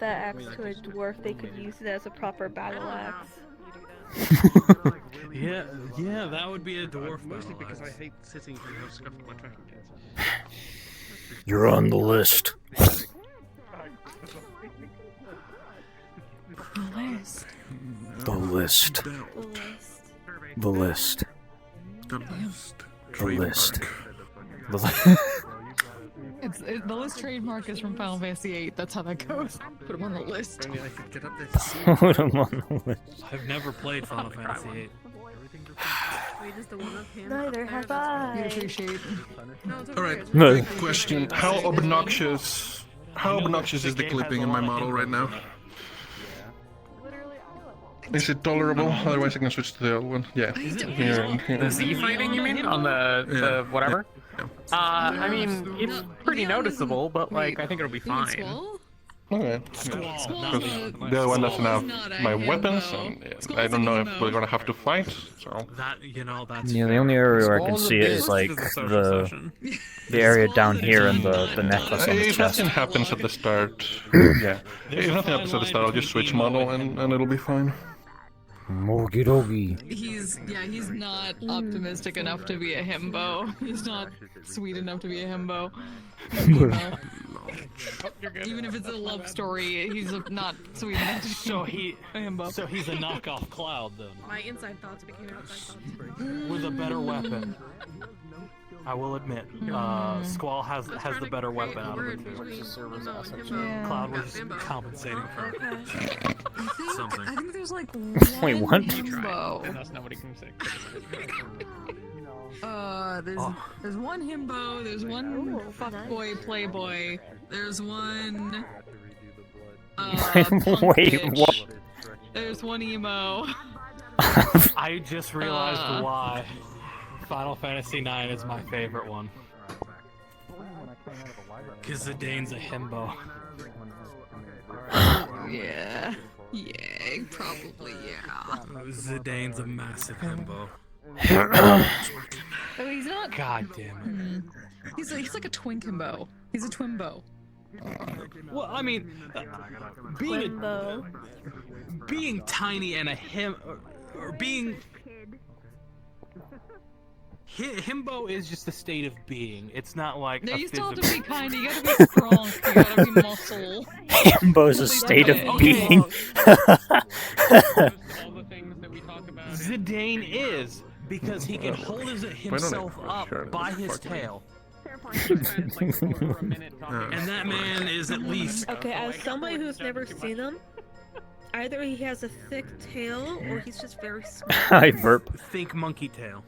that axe to a dwarf, they could use it as a proper battle axe. Yeah, that would be a dwarf. Mostly because I hate sitting and have scuff on my tracking pants. You're on the list. The list. The list. The list. The list. The list trademark is from Final Fantasy VIII. That's how that goes. Put him on the list. Only I could get up there to see. Put him on the list. I've never played Final Fantasy VIII. Neither have I. You'd appreciate. Alright, No. big question. How obnoxious is the clipping in my model right now? Is it tolerable? Otherwise I can switch to the other one. Yeah. Here and here. The Z fighting, you mean? On the whatever? Yeah. I mean, it's pretty noticeable, but like, I think it'll be fine. Okay. The other one doesn't have my weapons, and I don't know if we're gonna have to fight, so... That's Yeah, the only area where I can see it is like the area down here and the necklace on the If chest. nothing happens at the start, yeah. If nothing happens at the start, I'll just switch model and it'll be fine. Mogi dogi. He's not optimistic enough to be a himbo. He's not sweet enough to be a himbo. Even if it's a love story, he's not sweet enough to be a himbo. So he's a knockoff Cloud then, My inside thoughts became outside thoughts. with a better weapon. I will admit, Squall has the better weapon out of the two. Cloud was compensating for something. I think there's like Wait, one what? himbo. That's not what he can say. There's one himbo, there's one fuckboy playboy, there's one punk Wait, bitch. what? There's one emo. I just realized why Final Fantasy IX is my favorite one. Because Zidane's a himbo. Yeah. Yeah, probably, yeah. Zidane's a massive himbo. Oh, he's not. God damn it. He's like a twink himbo. He's a twimbo. Well, I mean, being tiny and a or being himbo is just a state of being. It's not like No, a you still have to physical... be kind. You gotta be strong. You gotta be muscle. Himbo's a state of being. All the things that we talk about. Zidane is, because he can hold himself up by his tail. And that man is at least... Okay, as somebody who's never seen him, either he has a thick tail or he's just very small. I burp. Think monkey tail.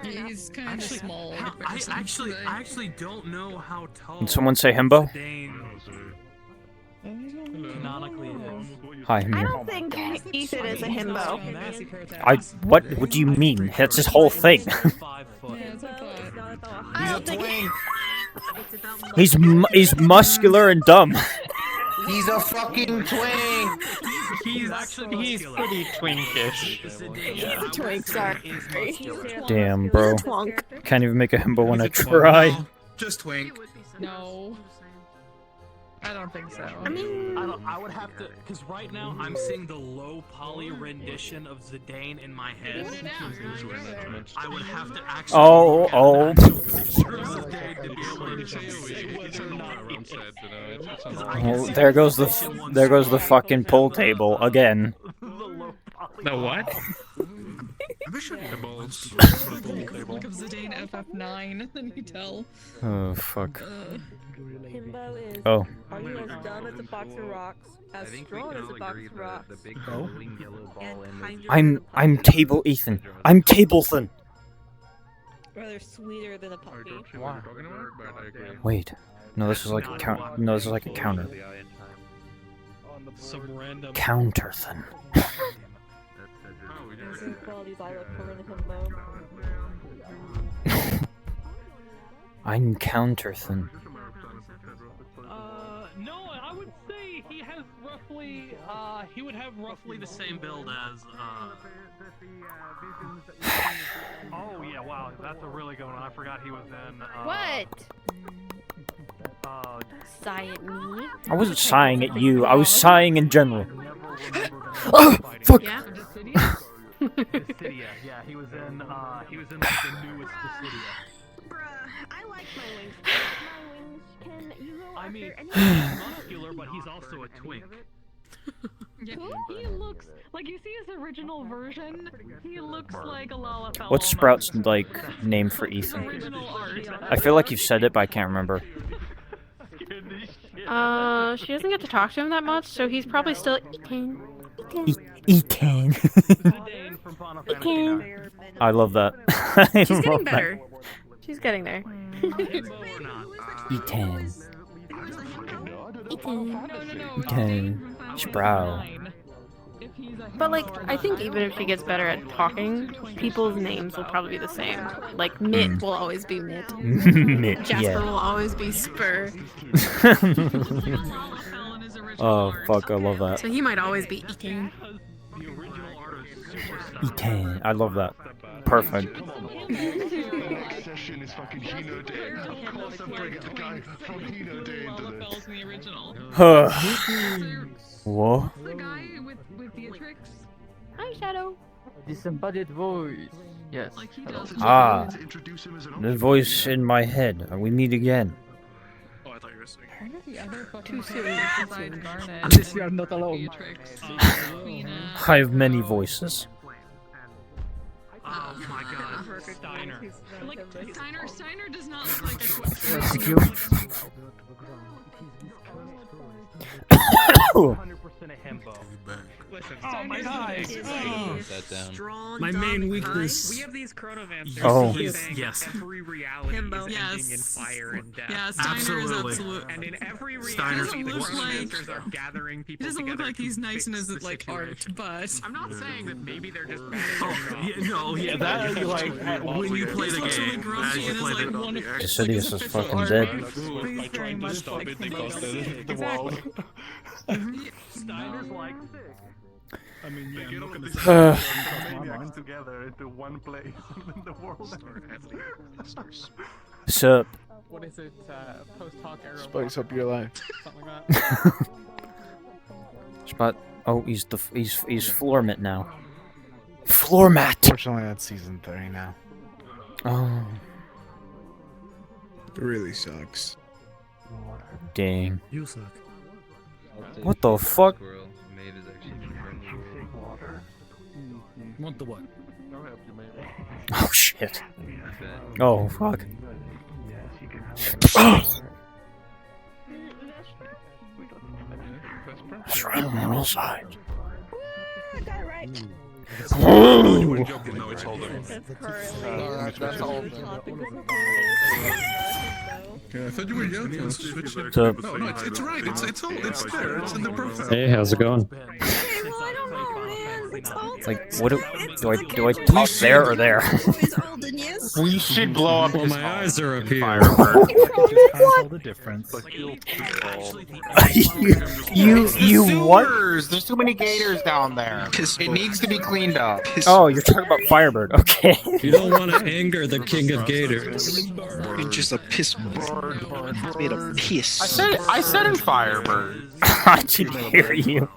He's kind of small. I actually don't know how tall... Did someone say himbo? Zidane canonically is. Hi, I'm I here. don't think Ethan is a himbo. What do you mean? That's his whole thing. 5 foot. I don't think He's muscular and dumb. He's a fucking twink! He's actually He's pretty twinkish. he's a twink, sorry. Damn, bro. Twonk. Can't even make a himbo when I try. Just twink. No. I don't think so. I would have to, because right now I'm seeing the low poly rendition of Zidane in my head. I would have to actually. Oh. Oh, there goes the fucking pool table again. The what? I wish I had balls. Look up Zidane FF9, then you tell. Oh fuck. Himbo is. Oh. Are you as dumb as a box of rocks, as strong as a box of rocks, and kinder I'm Table Ethan. I'm Tablethan. rather sweeter than a puppy? Wait. No, this is like a count. No, this is like a counter. Some random. Counterthan. Some qualities I look for in a himbo. I'm Counterthan. No, I would say he has roughly. He would have roughly the same build as. Oh yeah, wow, that's a really good one. I forgot he was in. What? Sigh at me. I wasn't sighing at you. I was sighing in general. Oh, fuck. Yeah. Dissidia, yeah, he was in like, the newest Dissidia. Bruh, I like my wings. My wings can you go I mean, after any he's muscular, but he's also a twink. Yeah, he looks like you see his original version. He looks like a Lalafell. What's Sprout's like name for Ethan? Original art. I feel like you've said it, but I can't remember. She doesn't get to talk to him that much, so he's probably still Ethan. Ethan. I love that. She's getting better. She's getting there. Ethan. No. Ethan. Sprout. But like, I think even if she gets better at talking, people's names will probably be the same. Like Mitt will always be Mitt. Mitt, Jasper yeah. will always be Spur. Oh fuck, I love that. So he might always be Ethan. Ethan. I love that. Perfect. Lalafell's in the original. Whoa. The guy with Beatrix. Hi, Shadow. Disembodied voice. Yes. Like he does. Ah. The voice in my head. We meet again. Oh, I thought you were saying. Too soon. Unless you are not alone. Beatrix. Queena. I have many voices. Oh my god, Steiner. Like Steiner does not look like a twink. Thank you. 100% a himbo. Listen, Oh my god. strong. My main weakness. We have these chronovancers. Oh. Yes. Every reality Himbo. is ending in Yes. fire and death. Yeah, Steiner Absolutely. is absolute. And in every Steiner's reality, the doesn't look chronovancers like- are gathering people He doesn't look together like to he's nice in fix his the like art, situation. but I'm not saying that maybe they're just bad at That like when you play he's the looks really game, grumpy as you and is play like the one of Dissidious is official fucking art. dead. Please very much like Steiner's like I mean, yeah, I'm not gonna maniacs together into one place in the world. Sup? What is it? Post hoc arrow. Spice up your life. Something like that. Spot. Oh, he's floor mat now. Floor mat. Fortunately, that's season 3 now. Oh, It really sucks. dang. You suck. What the fuck? Want the what? Oh shit. Oh fuck. That's right on the roll side. I got it right. You were joking, no, it's Holden. That's all. Yeah, I thought you were joking. Let's switch it. So, No, it's right. It's all. It's there. It's in the profile. hey, how's it going? Okay, well, I don't know, man. It's all Like, what do I talk there or there? Is Alden, yes? We should blow up his My eyes are up here. the difference. you what? Gators. There's too many gators down there. It needs to be cleaned up. Oh, you're talking about Firebird. Okay. You don't want to anger the king of gators. Just a piss bird. It's made of piss. I said in Firebird. I didn't hear you.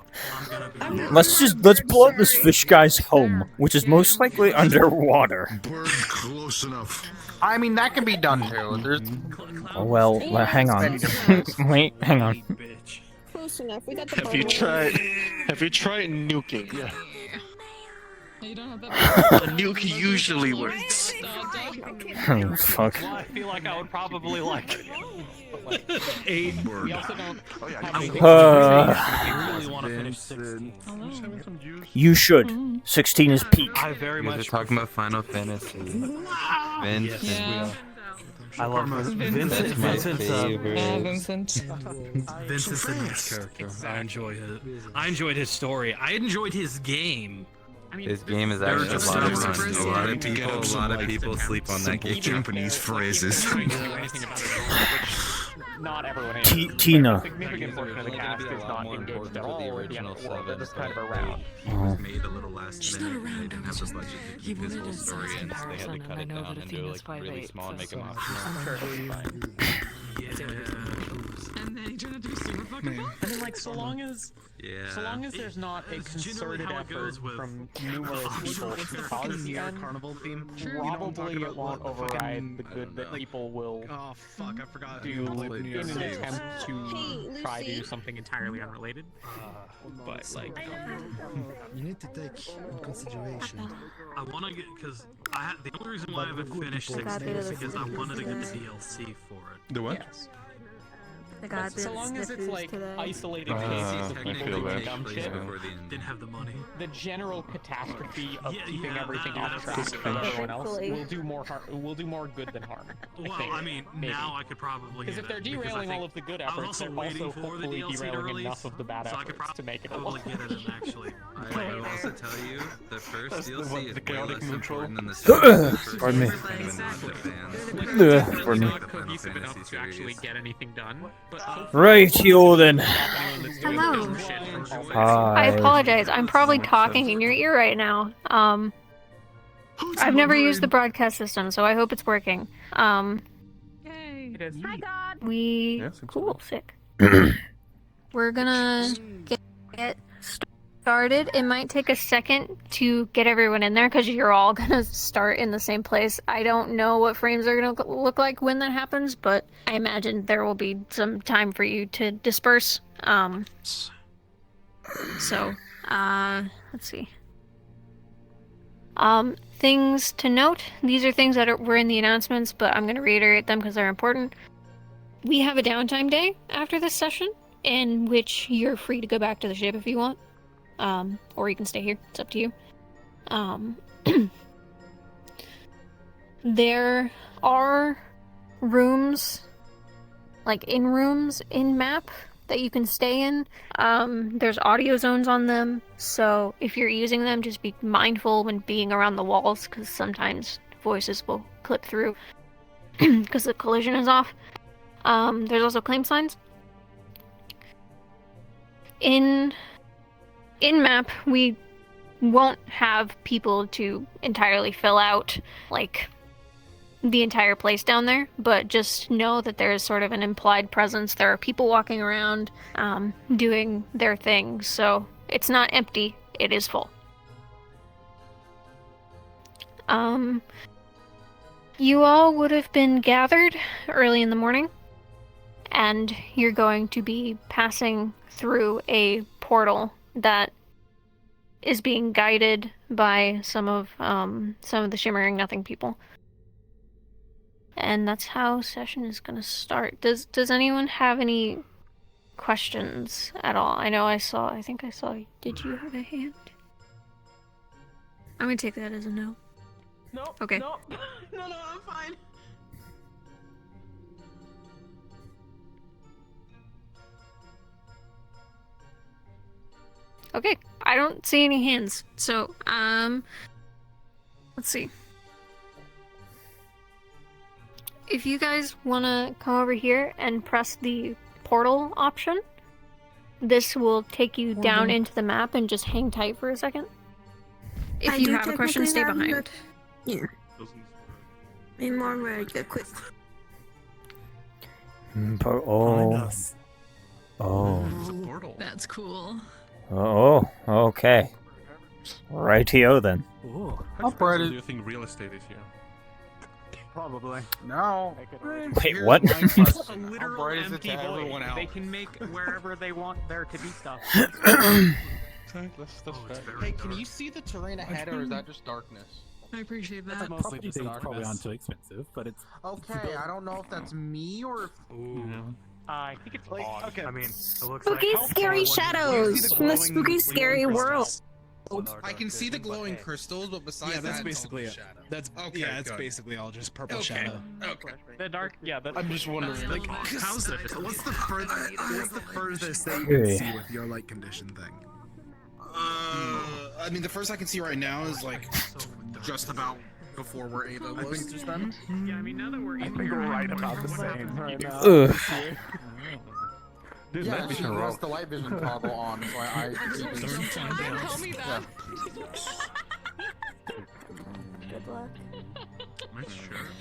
Let's blow up this fish guy's home, which is most likely underwater. Bird close enough. I mean, that can be done too. There's... Oh well, hang on. Wait, hang on. Close enough. We got the Have you bubble. tried nuking? Yeah, you don't have that. A nuke usually works. Oh, fuck. I feel like I would probably like it. 8 bird. We also don't really want to finish 16. You should. 16 is peak. I very You guys are much talking about Final Fantasy. Vince. Yeah. I love Vincent. That's my Vincent's favorite. Vincent. Vincent's a nice character. I enjoyed his story. I enjoyed his game. His game is actually a lot of fun. A lot of people sleep on that game. Japanese phrases. Not everyone. Tina. A significant portion of the cast is not engaged at all with the world. They're just kind of around. Oh. Made a little last minute. They didn't have the budget to keep his whole story in, so they had to cut it down and do it like really small and make him optional. I'm sure it'll be fine. And then he turned into a super fucking boss. I mean, like, so long as there's not a concerted effort from numerous people to cause them, carnival theme. probably it won't override the good that people will do in an attempt to try to do something entirely unrelated. But, like... You need to take in consideration. I want to get, because the only reason why I haven't finished 16 is because I wanted to get the DLC for it. The what? Yes. I got So long as it's like today. isolated cases of I people feel doing that. dumb shit, Didn't have the money. the general catastrophe of keeping yeah, everything that- off that's track for fair. everyone else Hopefully. will do more will do more good than harm. Well, think, I mean, maybe. now I could probably Because get if they're it, because I derailing think all of the good I was efforts, they're waiting also for the hopefully DLC to derailing release, enough of the bad so I could efforts to make it a probably lot. get it and actually. I will also tell you, the first That's the DLC one, is the way chaotic less neutral. important than the second. Pardon me. They're Pardon me. not cohesive enough to actually get anything done. But Right, then. Hello. Hi. I apologize. I'm probably talking in your ear right now. I've never used the broadcast system, so I hope it's working. Yay. it is. Hi, God. We Yeah, seems cool, good. sick. We're gonna get started. It might take a second to get everyone in there because you're all gonna start in the same place. I don't know what frames are gonna look like when that happens, but I imagine there will be some time for you to disperse. So, let's see. Things to note. These are things that were in the announcements, but I'm going to reiterate them because they're important. We have a downtime day after this session, in which you're free to go back to the ship if you want. Or you can stay here. It's up to you. There are rooms, like in-rooms in map that you can stay in. There's audio zones on them, so if you're using them, just be mindful when being around the walls, because sometimes voices will clip through because the collision is off. There's also claim signs. In map, we won't have people to entirely fill out, like, the entire place down there, but just know that there is sort of an implied presence. There are people walking around, doing their thing, so it's not empty, it is full. You all would have been gathered early in the morning, and you're going to be passing through a portal that is being guided by some of the Shimmering Nothing people. And that's how session is gonna start. Does anyone have any questions at all? I think I saw. Did you have a hand? I'm gonna take that as a no. No. Okay. No, I'm fine. Okay, I don't see any hands. So, let's see. If you guys want to come over here and press the portal option, this will take you down into the map and just hang tight for a second. If you have a question, stay behind. Yeah. Need more very quick. Oh. That's cool. Oh, okay. Rightio then. Ooh, How bright is... do you think real estate is here? Probably. No. Wait, what? Literal bright is it to empty void. everyone else? They can make wherever they want there to be stuff. That's fair. Hey, can you see the terrain ahead, or is that just darkness? I appreciate that. Mostly just probably on too expensive, but it's Okay, I don't know if that's me or if... I think it's like Okay. I mean, it looks Spooky, like scary shadows from the spooky, scary world. I can see the glowing crystals, but besides that's that, basically it's it. all shadow. That's Okay, that's good. basically all just purple Okay. shadow. Okay. the dark. Yeah, that's. I'm just wondering, like, how's this? What's the furthest that you Yeah. can see with your light condition thing? I mean, the first I can see right now is like just about before where Ava was just then. Yeah, I mean now that we're in We're right about the same right now. Ugh. this Yeah, night she vision has roll. the light vision toggle on, so I Don't call me that. Good luck. My shirt.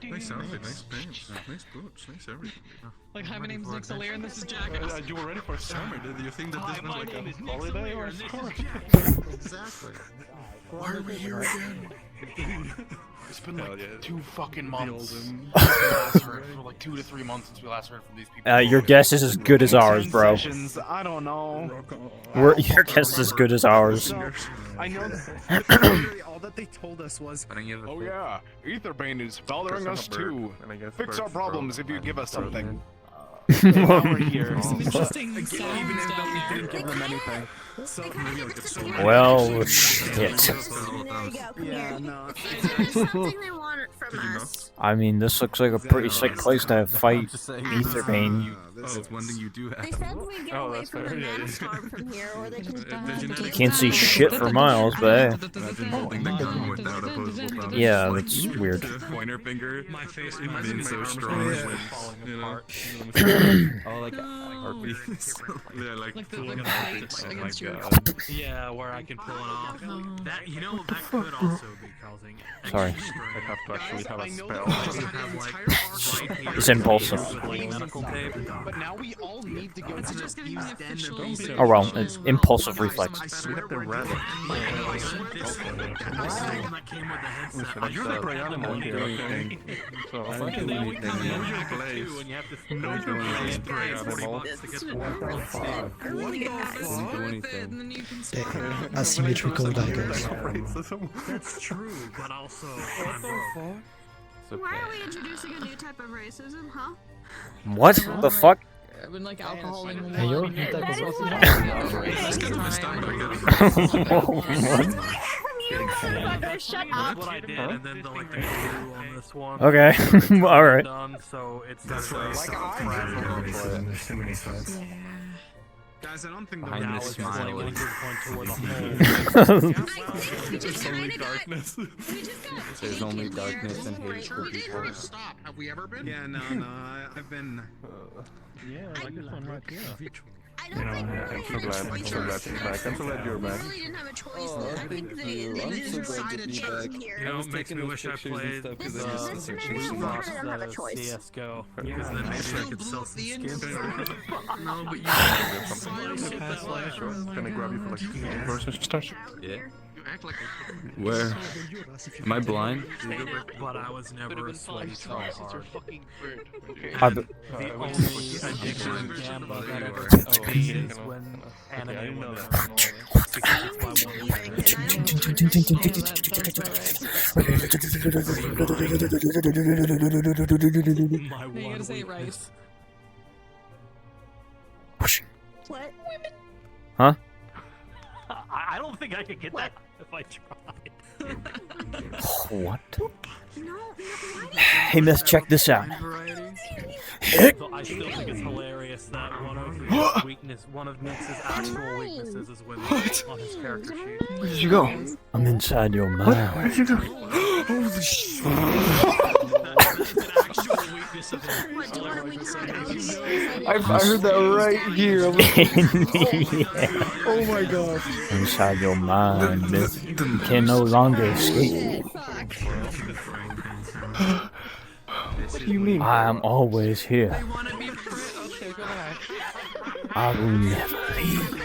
Nice outfit, nice pants, nice boots, nice everything. Like, hi, my name's Nick Solaire, and this is Jack. You were ready for summer, did you think that this was like a holiday or something? Exactly. Why are we here again? It's been like 2 fucking months since we last heard, for like 2 to 3 months since we last heard from these people. Your guess is as good as ours, bro. I don't know. Your guess is as good as ours. I know that all that they told us was, Oh yeah, Aetherbane is bothering us too. Fix our problems if you give us something. now we're here. Some interesting Even sounds if down we there. didn't give them anything. So maybe like Well, shit. There you go. Come Yeah, here. no. There's something they want from us. I mean, this looks like a pretty sick place to fight Aetherbane. That's one thing you do have. They said we get away from the mass farm from here, or they can Can't see shit for miles, but hey. Imagine holding the gun without opposable thumbs. Yeah, that's weird. Pointer finger. My face being so strong. falling apart. Oh, like harpies. Yeah, like Like the pulling like harpies. plate Oh my against your. god. Yeah, where I can pull it off. That that could also be causing. Sorry. I have to actually have a spell. It's impulsive. Medical tape. But now we all need to go It's to just getting the official. Oh well, it's impulsive reflex. We have the rabbit. You're the prey animal here, okay? So, I don't think we need know things. your place. Know your place, prey animal. Really get Didn't do anything. and then you can start. Asymmetrical daggers. That's true, but also I'm broke. Why are we introducing a new type of racism, huh? What the fuck? I've been like alcohol and Hey, you're wine. a type of You motherfucker, shut up! That's what I did, and then the glue on this one. Okay, alright. Done, so it's That's like right. Guys, I don't think Behind now this it's smile pointing is- toward the hole. We just kinda got... Darkness. We just got There's taken only there. darkness and hate for people. Stop. Have we ever been? Yeah, no, I've been. Yeah, like this one right here. I don't think we I'm really so had a glad, I'm choice. so glad she's back. I'm so glad you're We back. really didn't have a choice there. I think they just decided to come here. You know, it makes me wish I played the This scenario, we boss didn't have a choice. CSGO. Because then maybe I could sell some skins. No, but you Can I grab you for like versus stars? Yeah. You act like Where? Am I blind? But I was never a sweaty tryhard. I- The only addiction gamba that ever paid is when anime was my you one gotta say it right. weakness. What? Huh? I don't think I could get that if I tried. What? No, Hey, Myth, check this out. So I still think it's hilarious that one of Nix's actual weaknesses is when on his character sheet. Where did you go? I'm inside your mind. Where did you go? Holy shit! I heard that right here. Oh my god. Inside your mind, Myth. You can no longer escape. What do you mean? I am always here. You wanna be okay, go ahead. I will never leave.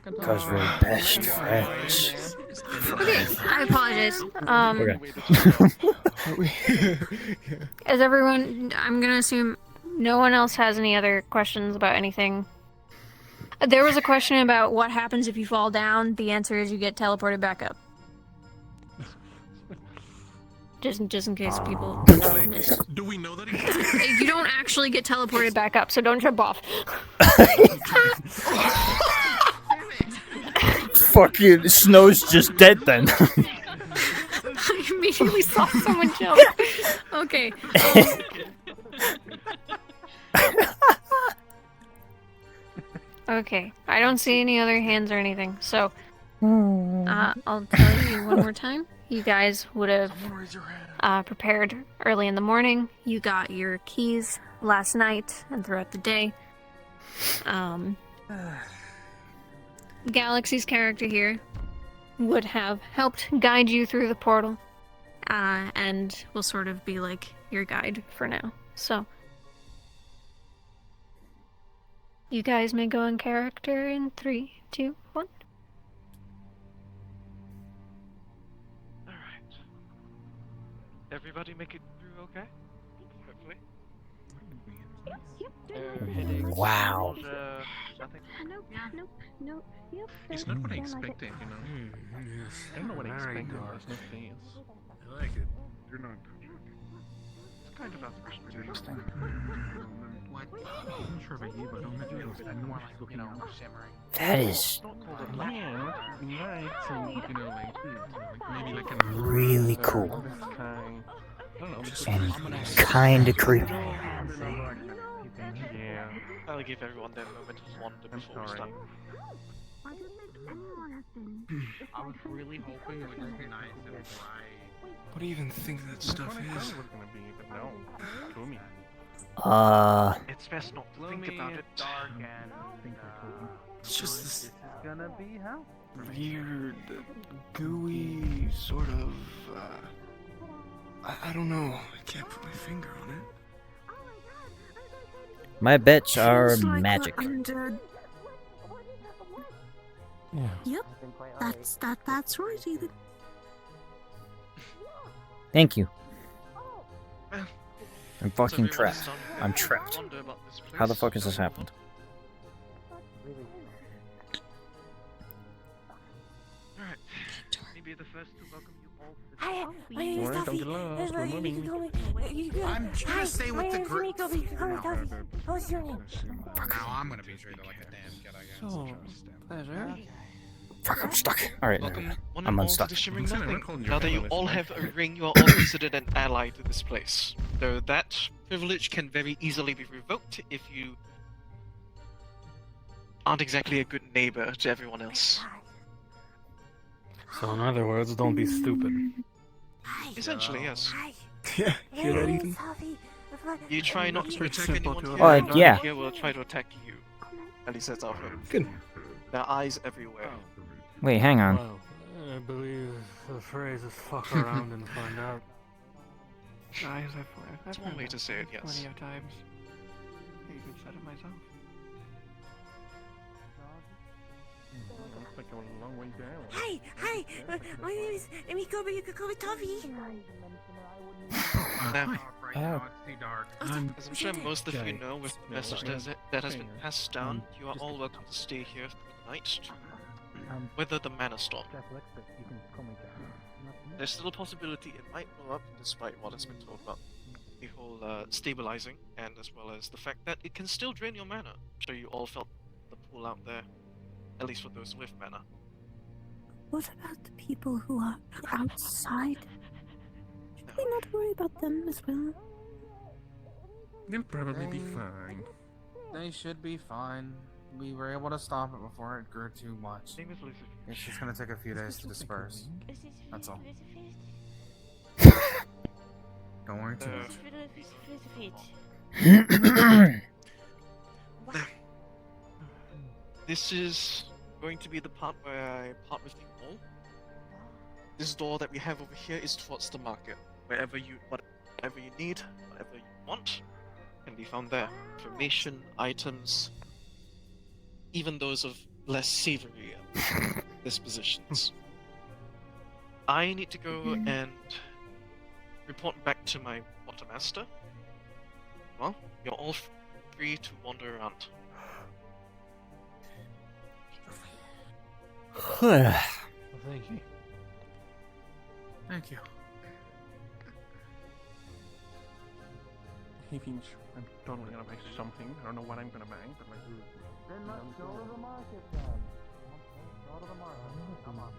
Because we're best friends. Okay, I apologize. Okay. Is everyone? I'm gonna assume no one else has any other questions about anything. There was a question about what happens if you fall down. The answer is you get teleported back up. Just in case people miss. Do we know that You don't actually get teleported back up, so don't jump off. Fucking Snow's just dead then. I immediately saw someone jump. Okay. Okay, I don't see any other hands or anything, so I'll tell you one more time. You guys would have prepared early in the morning. You got your keys last night and throughout the day. Galaxy's character here would have helped guide you through the portal, and will sort of be like your guide for now. So, you guys may go in character in 3, 2, 1. Alright. Everybody make it through okay? Hopefully. Wow. Nothing? Nope. Yep. It's not what I expected, you know. I don't know what I expected. There's no face. I like it. You're not. It's kind of frustrating. What? I'm sure about you, but don't make it look more like, you know, shimmering. That is Yeah, nice and, you know, like maybe like a really cool. I don't know. And kinda creepy. Yeah. I'll give everyone their moment of wonder before we start. I was really hoping it would just be nice and dry. What do you even think that stuff is? It was gonna be, but no. Gloomy. It's best not to think about it. Dark and It's just this is gonna be hell. weird, gooey sort of. I don't know. I can't put my finger on it. My bets are Feels like magic. Undead. Yeah. Yep. That's right, Ethan. Thank you. Well, I'm fucking everyone trapped. has done I'm trapped. wonder about this How the place. fuck has this happened? Alright. Maybe the first to welcome you all to the Hi, my name is Don't Toffee. get lost. You can call me. I'm trying to stay with the group. My name's Toffee. You can call me Toffee. What's your name? Now I'm gonna be treated like a damn kid, I guess. So, pleasure. Fuck, I'm stuck. Alright, Welcome one I'm and all to unstuck. the Shimmering Consider Nothing. recalling your Now that you analyst, all right? have a ring, you are all considered an ally to this place. Though that privilege can very easily be revoked if you aren't exactly a good neighbor to everyone else. So in other words, don't be stupid. Essentially, yes. Yeah, My hear that, name Ethan? is Toffee. You try not to It's attack simple anyone to here, understand. and yeah. here will try to attack you. At least that's our hope. Good. There are eyes everywhere. Wait, hang on. Well, I believe the phrase is fuck around and find out. Eyes everywhere. That's one way to say it, yes. Plenty of times. I even said it myself. Looks like a long way down. Hi. My name is Emiko, but you can call me Toffee. Now, Right now it's too dark. as I'm sure most of you Okay. know, with the message that has been passed down, you are all welcome to stay here through the night to weather the mana storm. There's still a possibility it might blow up, despite what has been told about the whole stabilizing, and as well as the fact that it can still drain your mana. I'm sure you all felt the pull out there, at least for those with mana. What about the people who are outside? Should we not worry about them as well? They'll probably be fine. They should be fine. We were able to stop it before it grew too much. Same with Lucifer. It's just gonna take a few days to disperse. That's all. Don't worry too much. This is going to be the part where I part with you all. This door that we have over here is towards the market. Whatever you need, whatever you want, can be found there. Information, items, even those of less savory dispositions. I need to go and report back to my quartermaster. Well, you're all free to wander around. Thank you. Thank you. Hey Finch, I'm totally gonna buy something. I don't know what I'm gonna buy, but like. Then let's go to the market then. Go to the market. Come on.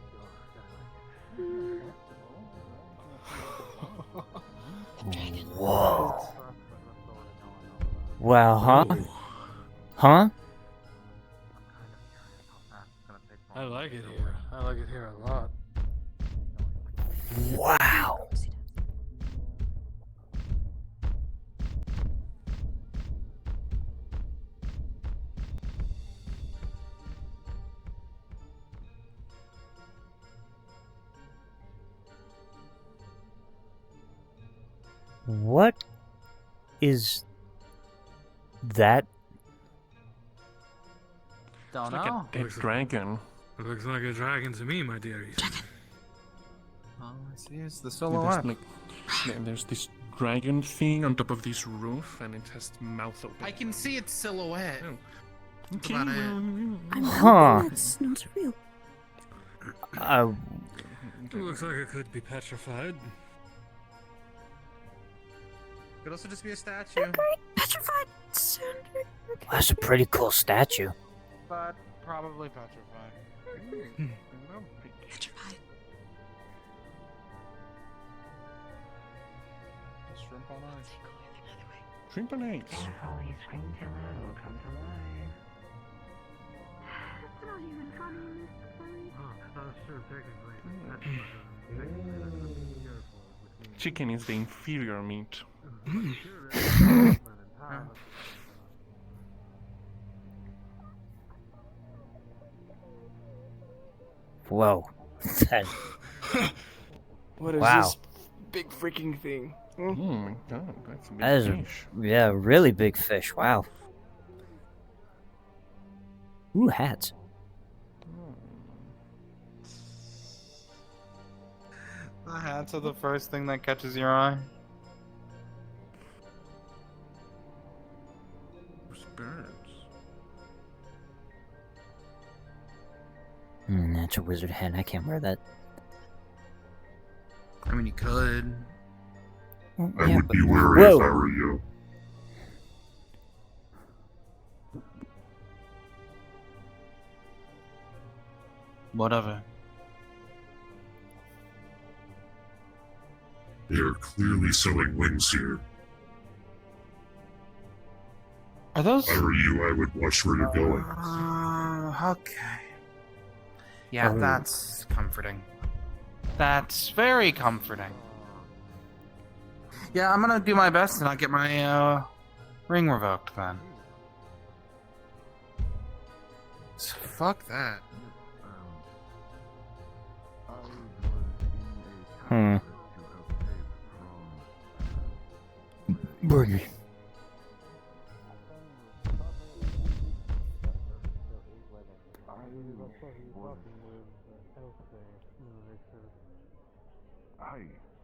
Whoa. Well, huh? Huh? I like it here. I like it here a lot. Wow. What is that? Don't Like know. a dragon. It looks like a dragon to me, my dear. Oh, I see. It's the There's, silhouette. like, there's this dragon thing on top of this roof, and it has mouth open. I can see its silhouette. That's Okay, about it. I'm Huh. hoping that's not real. It looks like it could be petrified. Could also just be a statue. Petrified sound. That's a pretty cool statue. But probably petrified. Petrified. Shrimp on ice. Shrimp on ice. It's not even funny in this story. Chicken is the inferior meat. Whoa. That- What is Wow. this big freaking thing? Oh my god, that's a big That is fish. yeah, really big fish. Wow. Ooh, hats. The hats are the first thing that catches your eye. There's birds. That's a wizard hat. I can't wear that. I mean, you could. I would be wary if I were you. Whatever. They are clearly selling wings here. Are those? If I were you, I would watch where you're going. Okay. Yeah, Oh. that's comforting. That's very comforting. Yeah, I'm gonna do my best to not get my ring revoked then. Fuck that. Burn me.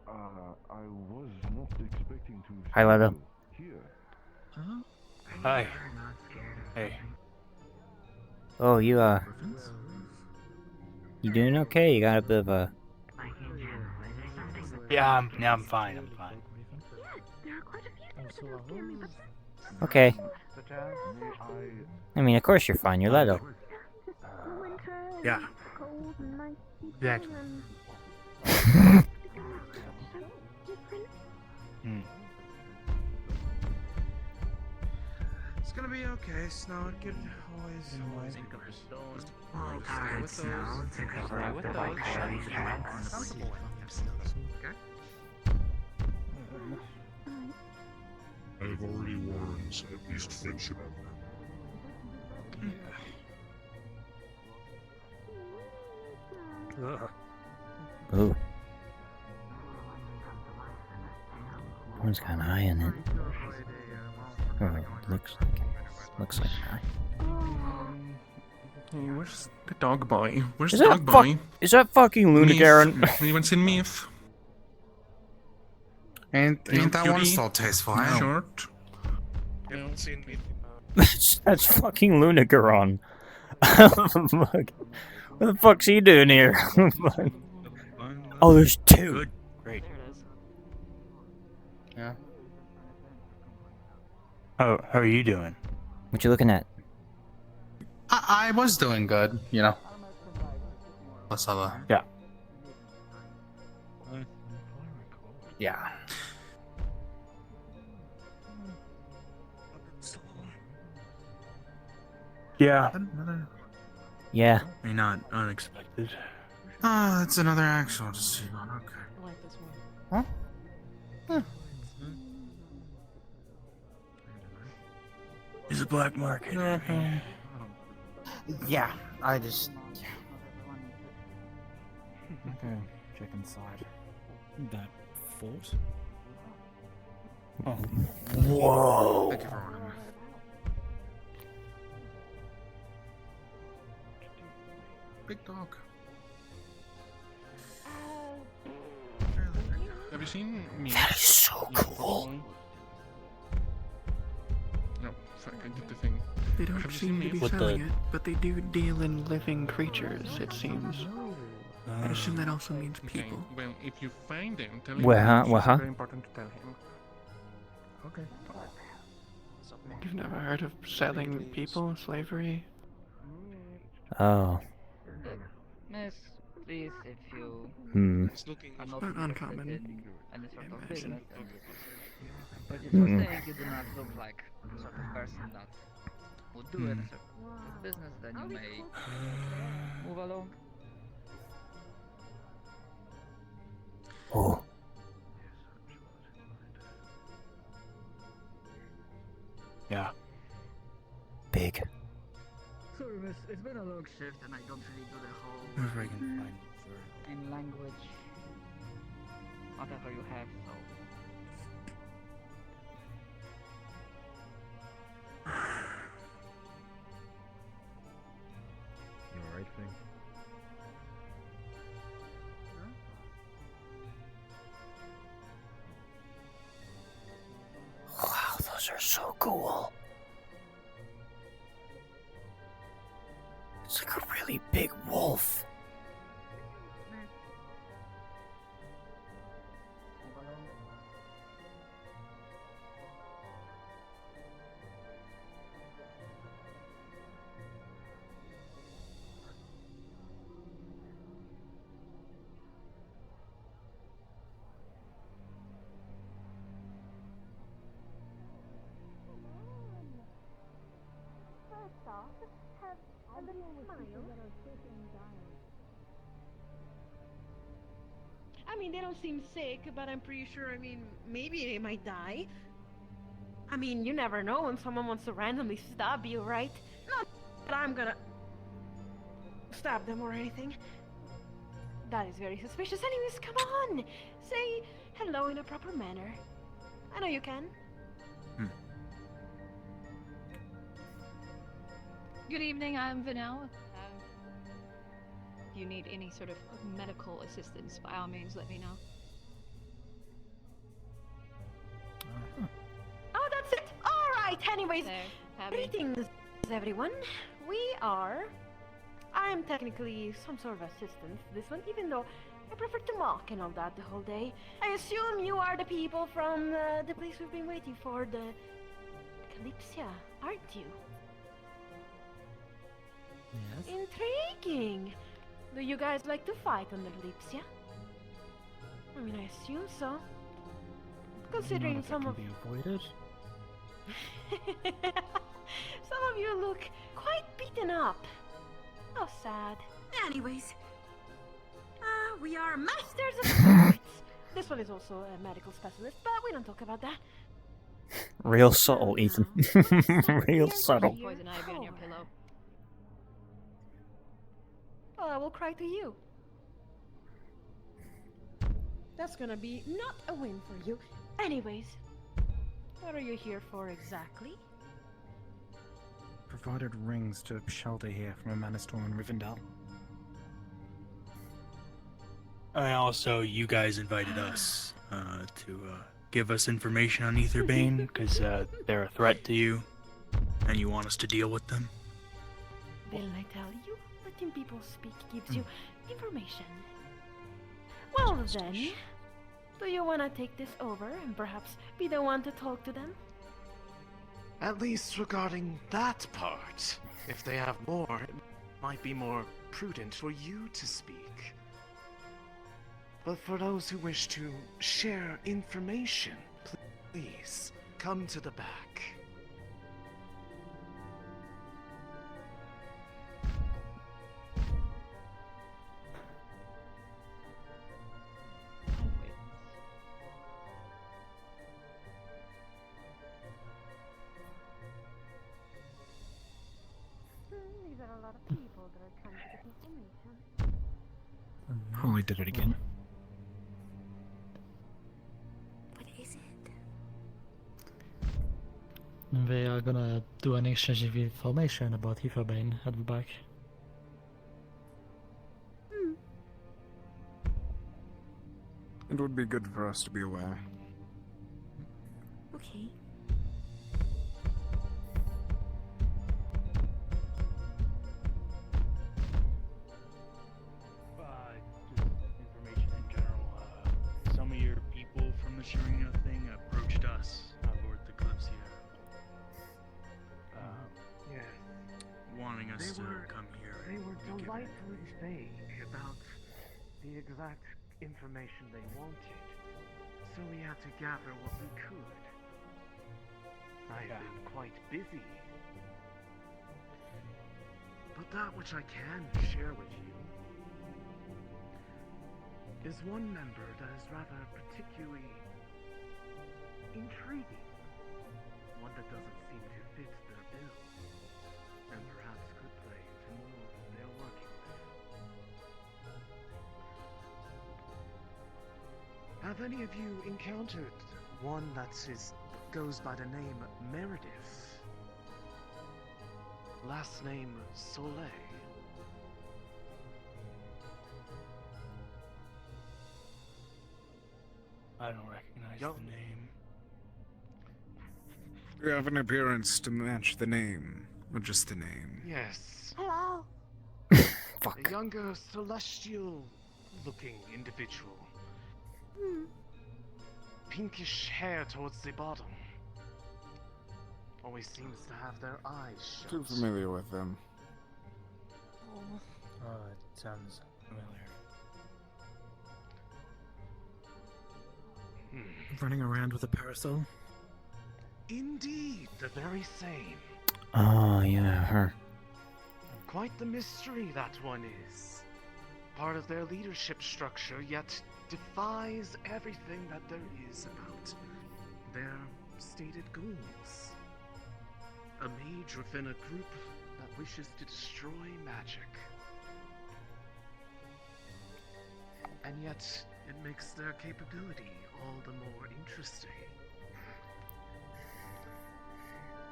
I was not expecting to. Hi, Lado. Hi. Hey. Oh, you doing okay? You got a bit of a. Yeah, I'm fine. I'm fine. Okay. I mean, of course you're fine. You're Leto. Yeah. Exactly. It's gonna be okay. Snow it could always stay with those. Stay with those. Comfortable with. Okay. I've already warned at least friendship. Ooh. One's kind of high in it. Oh, looks like high. Hey, where's the dog boy? Where's Is the that dog boy? Is that fucking Lunagaron? Anyone seen Meath? Ain't that one cutie? still tasteful? No. I Short. You haven't seen me. That's fucking Lunagaron. Look, what the fuck's he doing here? Oh, there's two. Good. Great. Yeah. How are you doing? What you looking at? I was doing good, you know. Let's have a. Yeah. Yeah. Yeah. Yeah. I mean, not unexpected. Ah, that's another actual decision. Okay. I like this one. Huh? Yeah. It's a black market. Yeah, I just. Okay, check inside. That fort? Oh. Whoa. Thank you for ordering. Big dog. Have you seen me? That is so cool. No, fuck, I did the thing. They don't Have you seem seen to be me? selling it, but they do deal in living creatures, it seems. I assume that also means Okay, people. well, if you find them, tell him. Well, Very important to tell him. Okay. You've never heard of selling people, slavery? Oh. Miss, please, if you... It's looking are Not not uncommon, interested in any sort of imagine. business, but just Hmm. saying you do not look like the sort of person that would do it as a sort of business, then you may move along. Oh. Yeah. Big. Sorry, miss, it's been a long shift and I don't really do the whole... Wherever I can find for in language, whatever you have, so... You alright, Fing? Wow, those are so cool. It's like a really big wolf. First off, have a little smile. I mean, they don't seem sick, but I'm pretty sure, I mean, maybe they might die. I mean, you never know when someone wants to randomly stab you, right? Not that I'm gonna stab them or anything. That is very suspicious. Anyways, come on! Say hello in a proper manner. I know you can. Good evening, I'm Vanel. If you need any sort of medical assistance, by all means, let me know. Oh, that's it! Alright, anyways, There, Abby. greetings, everyone. I'm technically some sort of assistant to this one, even though I prefer to mock and all that the whole day. I assume you are the people from the place we've been waiting for, the Kalypsia, aren't you? Yes. Intriguing! Do you guys like to fight on the Kalypsia? I mean, I assume so. Considering None of it some can of... be avoided. Some of you look quite beaten up. How sad. Anyways, we are masters of secrets. This one is also a medical specialist, but we don't talk about that. Real subtle, Ethan. Real subtle. Poison ivy on your pillow. Well, I will cry to you. That's gonna be not a win for you. Anyways, what are you here for exactly? Provided rings to shelter here from a mana storm in Rivendell. And also, you guys invited us to give us information on Etherbane because they're a threat to you, and you want us to deal with them. Didn't I tell you? Letting people speak gives you information. Well then, do you want to take this over and perhaps be the one to talk to them? At least regarding that part. If they have more, it might be more prudent for you to speak. But for those who wish to share information, please come to the back. These are a lot of people that are trying to get information. Probably did it again. What is it? They are gonna do an exchange of information about Etherbane at the back. It would be good for us to be aware. Okay. Just information in general. Some of your people from the Sharino thing approached us aboard the Kalypsia. Yes. Wanting us to come here. They were and give delightfully vague about the exact information they wanted, so we had to gather what we could. I've been quite busy, but that which I can share with you is one member that is rather particularly intriguing, one that doesn't seem to fit their bill, and perhaps could play into more they're working with. Have any of you encountered one that goes by the name Meredith? Last name Soleil. I don't recognize the name. Do you have an appearance to match the name, or just the name? Yes. Hello. A younger, celestial-looking individual. Pinkish hair towards the bottom. Always seems to have their eyes shut. Too familiar with them. Oh, it sounds familiar. Running around with a parasol? Indeed, the very same. Oh, yeah, her. Quite the mystery that one is. Part of their leadership structure, yet defies everything that there is about their stated goals. A mage within a group that wishes to destroy magic. And yet, it makes their capability all the more interesting.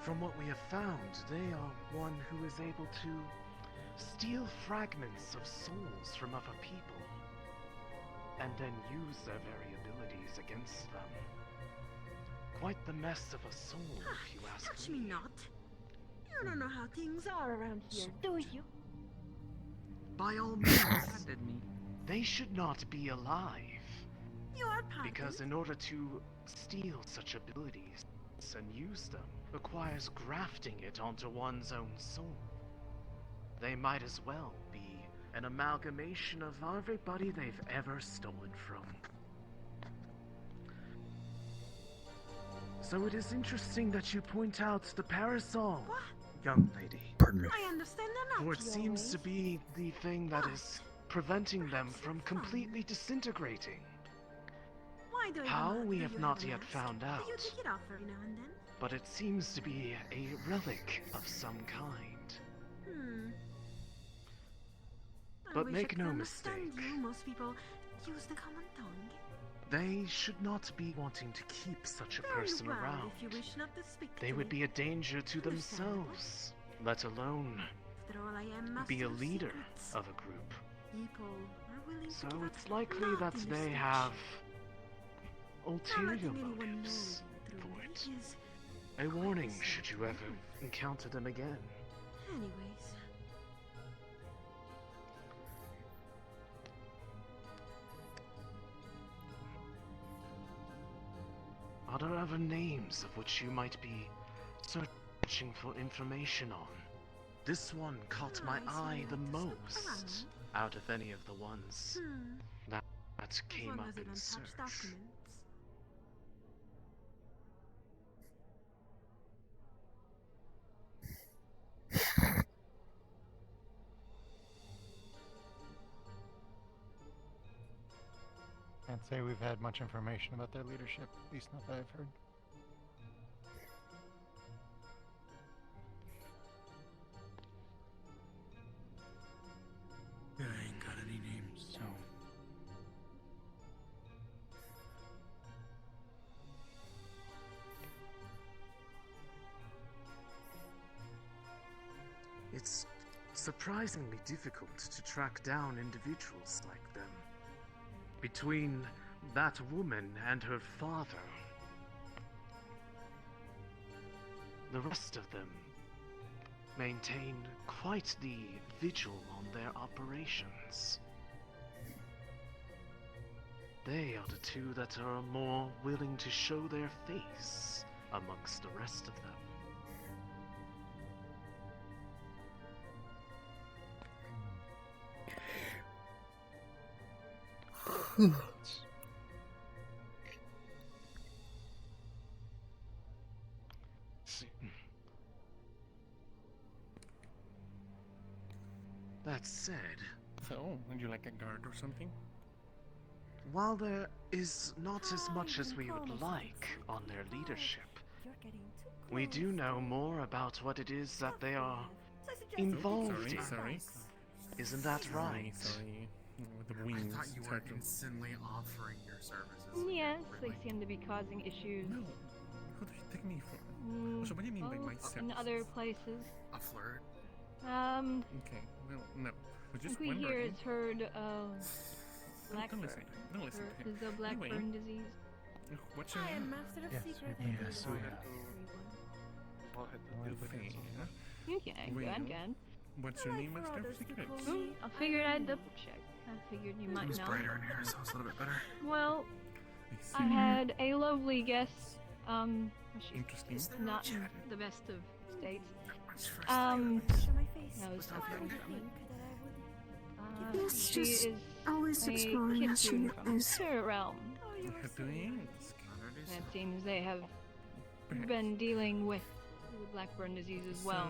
From what we have found, they are one who is able to steal fragments of souls from other people, and then use their very abilities against them. Quite the mess of a soul, if you ask Touch me. me not. You don't know how things are around here, do you? By all means, they should not be alive. You are pardoned. Because in order to steal such abilities and use them requires grafting it onto one's own soul. They might as well be an amalgamation of everybody they've ever stolen from. So it is interesting that you point out the parasol, young lady. Pardon me. I understand they're not For it seems to be the thing that is preventing them from completely disintegrating. Why do How, you we do have you not have a yet mask? found Do you out. take it off every now and then? But it seems to be a relic of some kind. I But wish make I could no understand mistake. you. Most people use the common tongue. They should not be wanting to keep such a Very person well, around. if you wish not to speak They to would me. be a danger to Understandable. themselves, let alone After all, I am master be a of leader secrets. of a group. People are willing So to give it's up likely blood that in your they speech. have Not ulterior letting anyone know motives the for truth it. is, A warning should you ever encounter them again. anyways. Are there other names of which you might be searching for information on? This one caught my eye the most out of any of the ones that As came long up as they in don't search. touch documents. Can't say we've had much information about their leadership, at least not that I've heard. Yeah, I ain't got any names, so. surprisingly difficult to track down individuals like them. Between that woman and her father, the rest of them maintain quite the vigil on their operations. They are the two that are more willing to show their face amongst the rest of them. That said, So, would you like a guard or something? while there is not as much as we would like on their leadership, we do know more about what it is that they are involved in. Sorry. Isn't that right? Sorry. With the I wings. thought you were turtle. instantly offering your services. Yes, they seem to be causing issues. No. Who do you take me for? So what do you mean by my services? In other places. A flirt? Okay, well, no. We're just we wondering. hear it's heard of Blackburn. Don't listen to him. Is the Blackburn Anyway, disease? what's your I am name? master of secrets. Yes, we Okay, good. What's your name, Master of Secrets? I figured I'd double check. I figured you might It was know. brighter in here, so it's a little bit better. Well, I had a lovely guest. Interesting. She's not in the best of states. my No, suffering from it. Yes, She just is always a exploring as she kitsune from is. Spirit Realm. Have to ask. And it seems they have been dealing with Blackburn disease as well.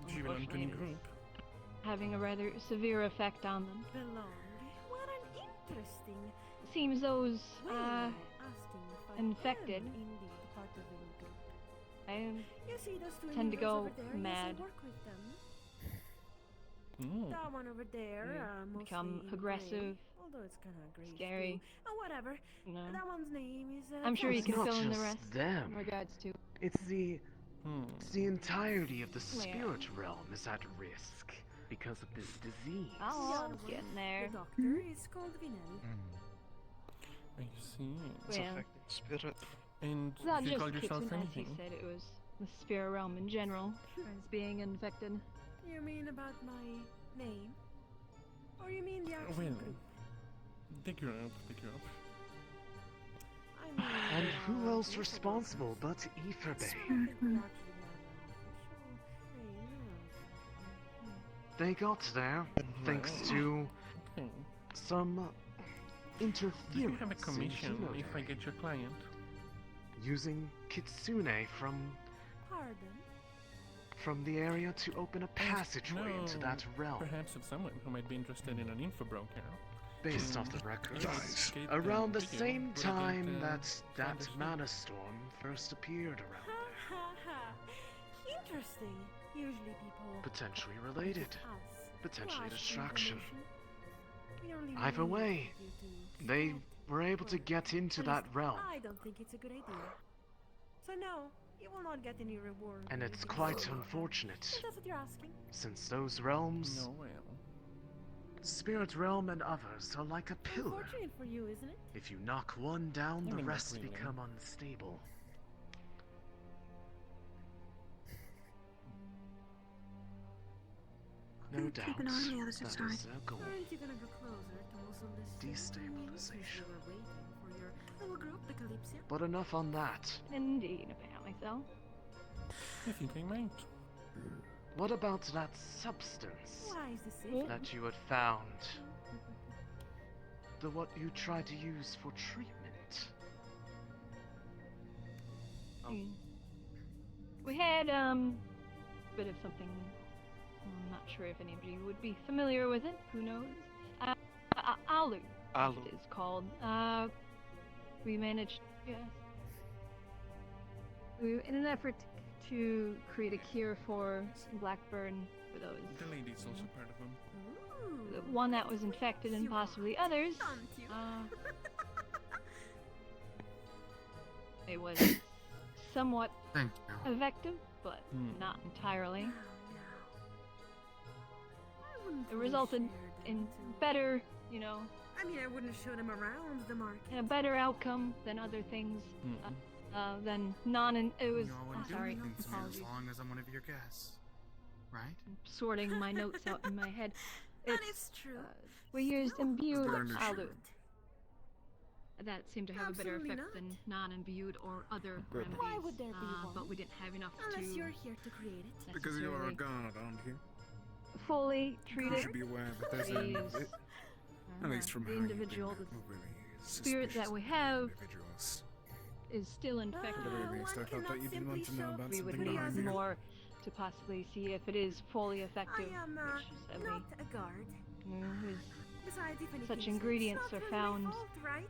Do you belong to any group? Having a rather severe effect on them. Belong? What an interesting. Seems those way of asking if I infected am indeed part of any group. I You see those two tend to heroes go over there? Yes, mad. I work with them. Mm. That one over there, mostly become in aggressive, gray, although it's kind of gray. scary. Oh, whatever. No. That one's name is. I'm sure you It's can not fill in the just rest them. in regards to. It's the entirety of the Yeah. spirit realm is at risk because of this disease. Oh, I'm getting there. The doctor is called Vinel. I see. It's Yeah. affecting spirit. And It's not do you just call yourself Kitsune, as he anything? said, it was the spirit realm in general as being infected. You mean about my name? Or you mean the actual Well, group? dig her up, dig her up. I mean, And who else responsible but Aetherbane? They got there thanks to some interference. Do you have a in commission Xenodai, if I get your client? using Kitsune from the area to open a passageway into that realm. Perhaps it's someone who might be interested in an info broker. Based off the records, Guys. around the Video, same but I time don't, that mana storm first appeared around Ha there. ha ha. Interesting. Usually people. Potentially related. Us. Potentially a Flash distraction. information. We only Either need way, you to they spread were able to get into At that least realm. I don't think it's a good idea. So no, you will not get any reward. And for it's using quite this. unfortunate, If that's what you're asking. since those realms, No, well. Spirit Realm and others, are like a pillar. Unfortunate for you, isn't it? If you knock one down, I the mean, not rest really. become unstable. No doubt, keep an eye on the other that side. is their goal. Aren't you gonna go closer to Muslim Destabilization. You were waiting for your little group, the Kalypsia. But enough on that. Indeed, apparently so. I think I might. What about that substance Why is this it? that you had found? The what you tried to use for treatment? We had bit of something. I'm not sure if anybody would be familiar with it. Who knows? Alu. Alu. It is called. We managed. Yes. In an effort to create a cure for Blackburn for those. The lady's also part of them. The one that was infected and possibly others. It was somewhat Thank you. effective, but not entirely. around. it resulted in better, I mean, I wouldn't show them around the market. a better outcome than other things, than non. It was. You know, I wouldn't do Sorry, anything to me as apologies. long as I'm one of your guests. Right? Sorting my notes out in my head. That is true. We used imbued They're alu. understood. That seemed to have a better Absolutely effect than non-imbued or other Good. remedies. Why would there be one? But we didn't have enough Unless to you're here to create it. Because you are a necessarily god, aren't you? fully treat You it. should be aware that there's These, at least from the how you've individual, been, the we're really spirit that suspicious we of have individuals. is still infected. At the very least, I thought that you didn't want to know about We would something need behind you. more to possibly see if it is fully effective. I am which sadly, not a guard. is Besides, if anything, such so ingredients it's are not really found my fault, right?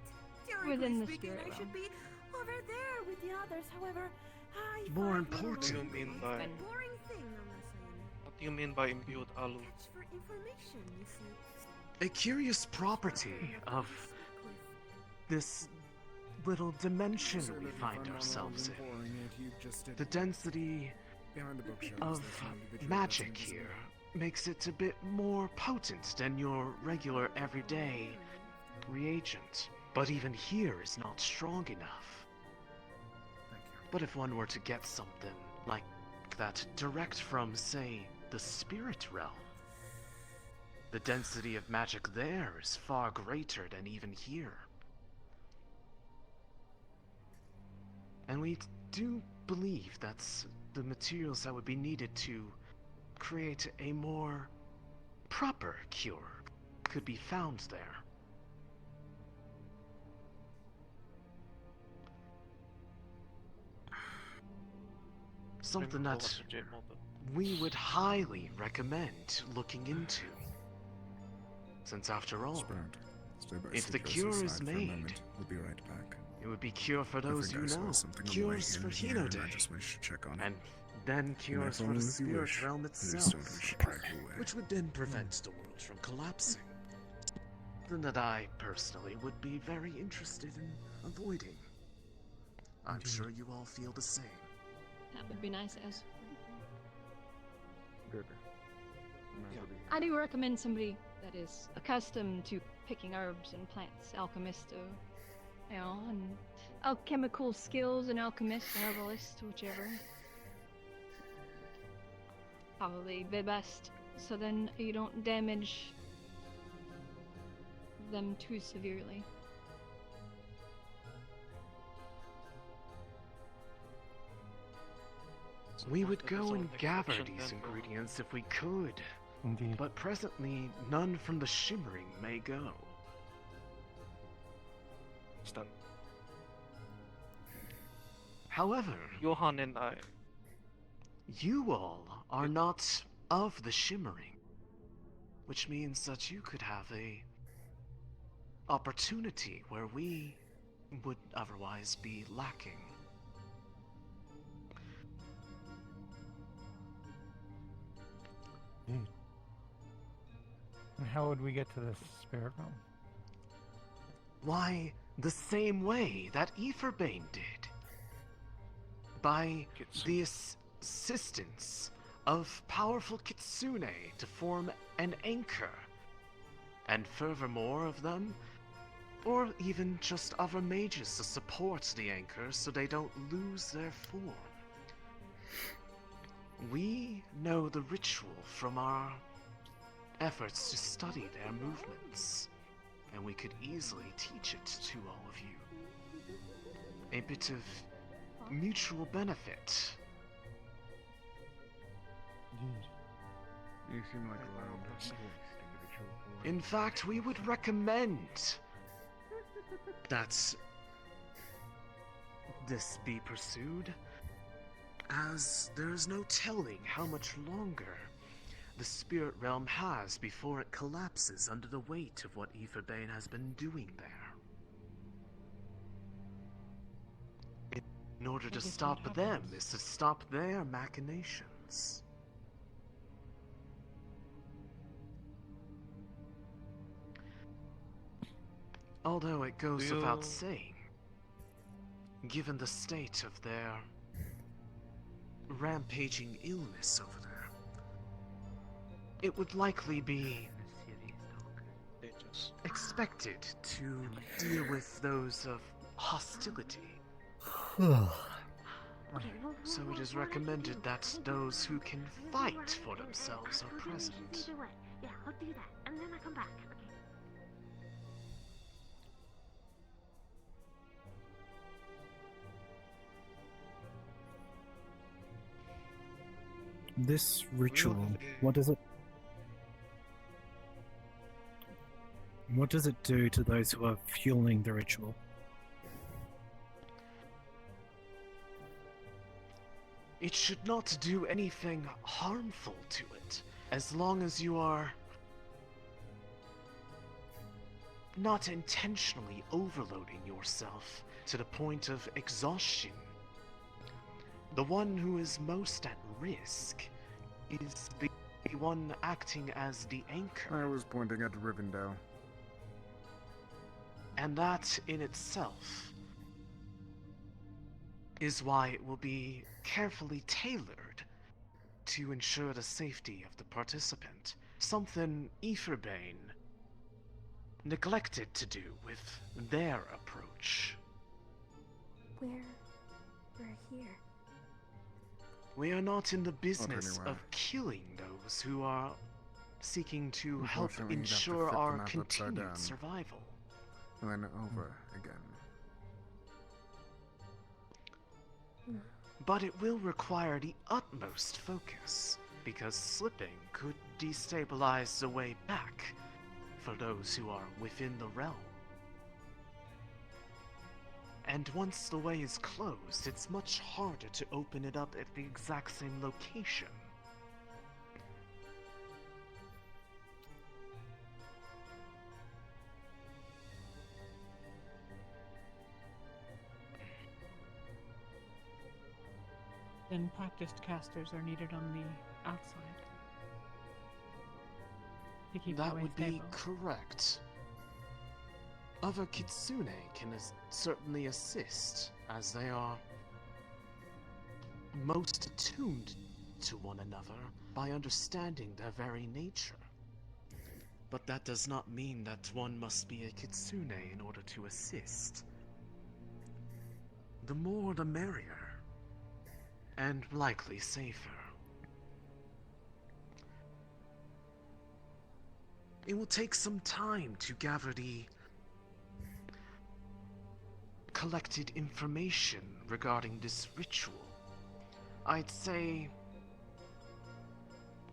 within the Theoretically spirit speaking, I should realm. be over there with the others. However, I More find important. What do you mean by? a boring thing unless I am What do you mean by imbued alu? catch for information. You see. A curious property of this little dimension we find ourselves in. The density of magic here makes it a bit more potent than your regular everyday reagent. But even here is not strong enough. But if one were to get something like that direct from, say, the spirit realm, the density of magic there is far greater than even here. And we do believe that the materials that would be needed to create a more proper cure could be found there. Something that we would highly recommend looking into. Since after all, if the cure is made, we'll be right back. it would be cure for I those think you I saw know, something on the cures way for in here, and I Hino Day, just wish to check on it. and then cures for follow the if you spirit wish. realm Please itself, don't wish to drag you away. which would then prevent the world from collapsing. Something that I personally would be very interested in avoiding. I'm sure you all feel the same. That would be nice as. Good. I do recommend somebody that is accustomed to picking herbs and plants, alchemist, or, and alchemical skills, an alchemist, an herbalist, whichever. Probably the best, so then you don't damage them too severely. We would go and gather these ingredients if we could. Indeed. But presently, none from the Shimmering may go. Stand. However, Johan and I. you all are not of the Shimmering, which means that you could have a opportunity where we would otherwise be lacking. And how would we get to this spirit realm? Why, the same way that Aetherbane did. By the assistance of powerful kitsune to form an anchor. And furthermore of them, or even just other mages to support the anchor so they don't lose their form. We know the ritual from our efforts to study their movements, and we could easily teach it to all of you. A bit of mutual benefit. You seem like a loud individual. In fact, we would recommend that this be pursued, as there is no telling how much longer the spirit realm has before it collapses under the weight of what Aetherbane has been doing there. In order to stop them is to stop their machinations. Although it goes without saying, given the state of their rampaging illness over there, it would likely be expected to deal with those of hostility. So it is recommended that those who can fight for themselves are present. Yeah, I'll do that, and then I come back. Okay. This ritual, what does it do to those who are fueling the ritual? It should not do anything harmful to it, as long as you are not intentionally overloading yourself to the point of exhaustion. The one who is most at risk is the one acting as the anchor. I was pointing at Rivendell. And that in itself is why it will be carefully tailored to ensure the safety of the participant. Something Aetherbane neglected to do with their approach. We're here. We are not in the business anyway. of killing those who are seeking to help Unfortunately, you'd have to ensure flip the our map upside continued down. survival. And then over again. But it will require the utmost focus, because slipping could destabilize the way back for those who are within the realm. And once the way is closed, it's much harder to open it up at the exact same location. Then practiced casters are needed on the outside. To keep the That way would be stable. correct. Other kitsune can certainly assist, as they are most attuned to one another by understanding their very nature. But that does not mean that one must be a kitsune in order to assist. The more the merrier, and likely safer. It will take some time to gather the collected information regarding this ritual. I'd say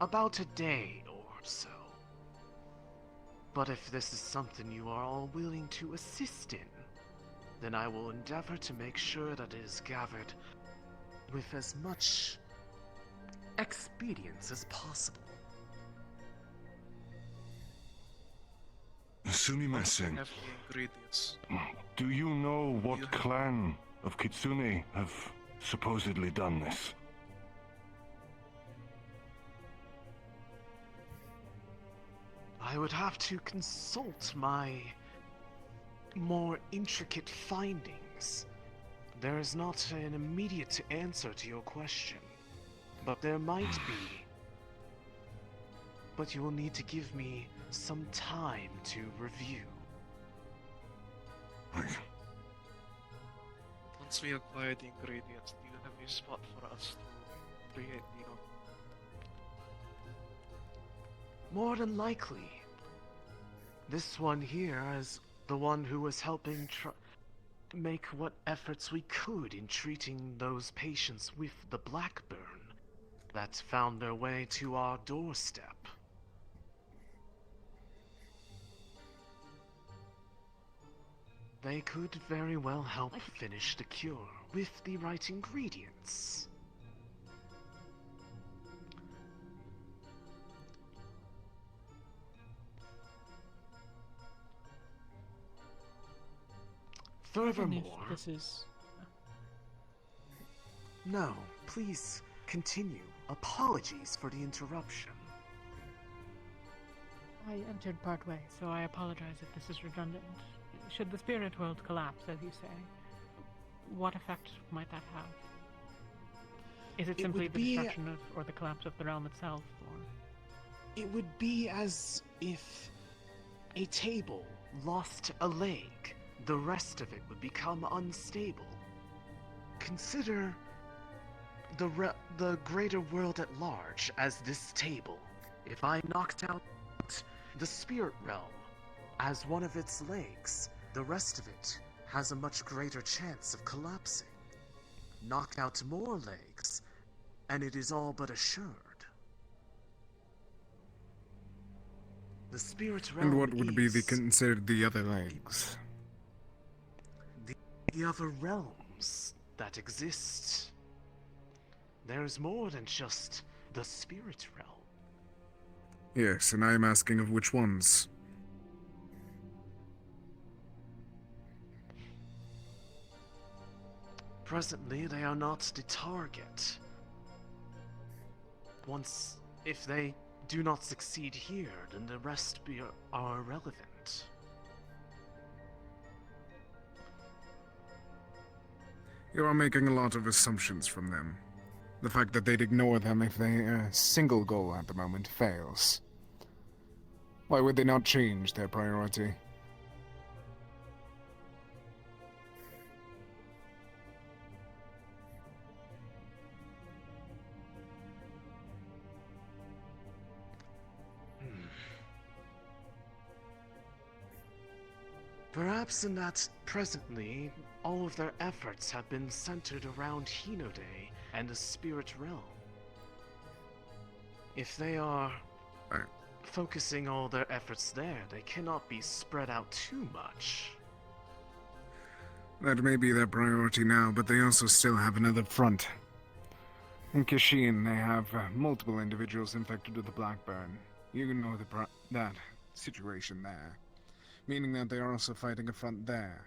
about a day or so. But if this is something you are all willing to assist in, then I will endeavor to make sure that it is gathered with as much expedience as possible. Sumimasen, Have the ingredients. do you know what clan of Kitsune have supposedly done this? I would have to consult my more intricate findings. There is not an immediate answer to your question, but there might be. But you will need to give me some time to review. Once we acquire the ingredients, do you have a spot for us to create the More than likely. This one here is the one who was helping make what efforts we could in treating those patients with the Blackburn that found their way to our doorstep. They could very well help finish the cure with the right ingredients. Furthermore, This is no, please continue. Apologies for the interruption. I entered partway, so I apologize if this is redundant. Should the spirit world collapse, as you say, what effect might that have? Is it simply would the be- destruction of, or the collapse of the realm itself, or? It would be as if a table lost a leg. The rest of it would become unstable. Consider the greater world at large as this table. If I knocked out the spirit realm as one of its legs, the rest of it has a much greater chance of collapsing. Knock out more legs, and it is all but assured. The spirit realm And what would be is considered the other legs? the other realms that exist. There's more than just the spirit realm. Yes, and I am asking of which ones. Presently, they are not the target. If they do not succeed here, then the rest are irrelevant. You are making a lot of assumptions from them. The fact that they'd ignore them if their single goal at the moment fails. Why would they not change their priority? Perhaps in that presently, all of their efforts have been centered around Hinode and the spirit realm. If they are focusing all their efforts there, they cannot be spread out too much. That may be their priority now, but they also still have another front. In Kashin, they have multiple individuals infected with the Blackburn. You know that situation there. Meaning that they are also fighting a front there.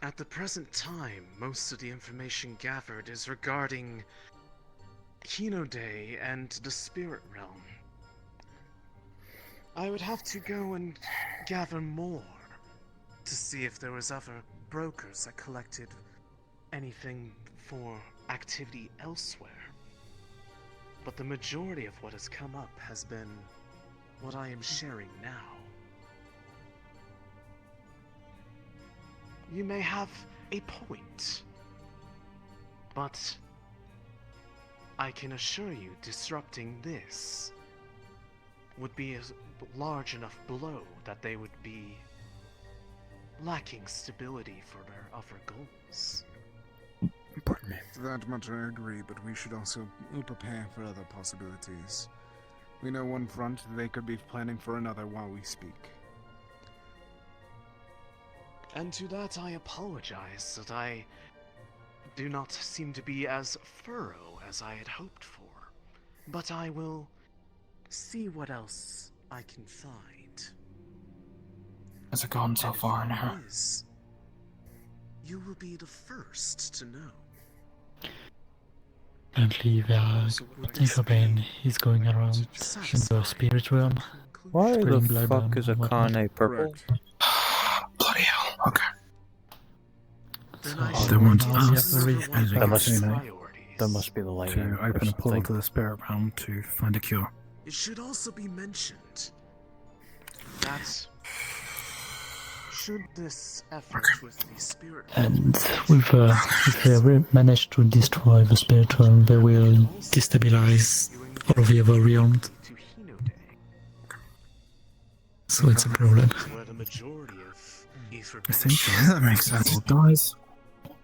At the present time, most of the information gathered is regarding Hinode and the spirit realm. I would have to go and gather more to see if there was other brokers that collected anything for activity elsewhere. But the majority of what has come up has been what I am sharing now. You may have a point, but I can assure you disrupting this would be a large enough blow that they would be lacking stability for their other goals. Pardon me. That much I agree, but we should also prepare for other possibilities. We know one front, they could be planning for another while we speak. And to that I apologize that I do not seem to be as thorough as I had hoped for. But I will see what else I can find. How's it gone so far now? You will be the first to know. Apparently, Tiefebane is going around in the spirit realm. Why spreading the blood fuck and is a whatnot. Kane purple? Bloody hell, okay. So They want now we us, have a as very a casino, That must be the light. to open a portal to the spirit realm to find a cure. It should also be mentioned that should this effort with the spirit And if they manage to destroy the spirit realm, they will destabilize all of the other realms. So it's a problem. where the majority of Essentially, that makes sense. Guys,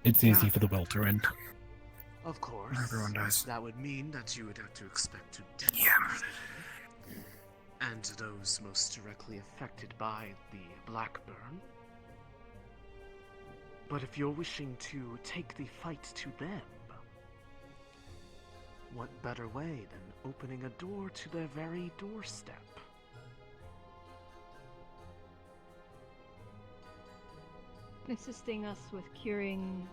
it's easy for the world to end. Of course, Everyone dies. that would mean that you would have to expect to die. And those most directly affected by the Blackburn. But if you're wishing to take the fight to them, what better way than opening a door to their very doorstep? Assisting us with curing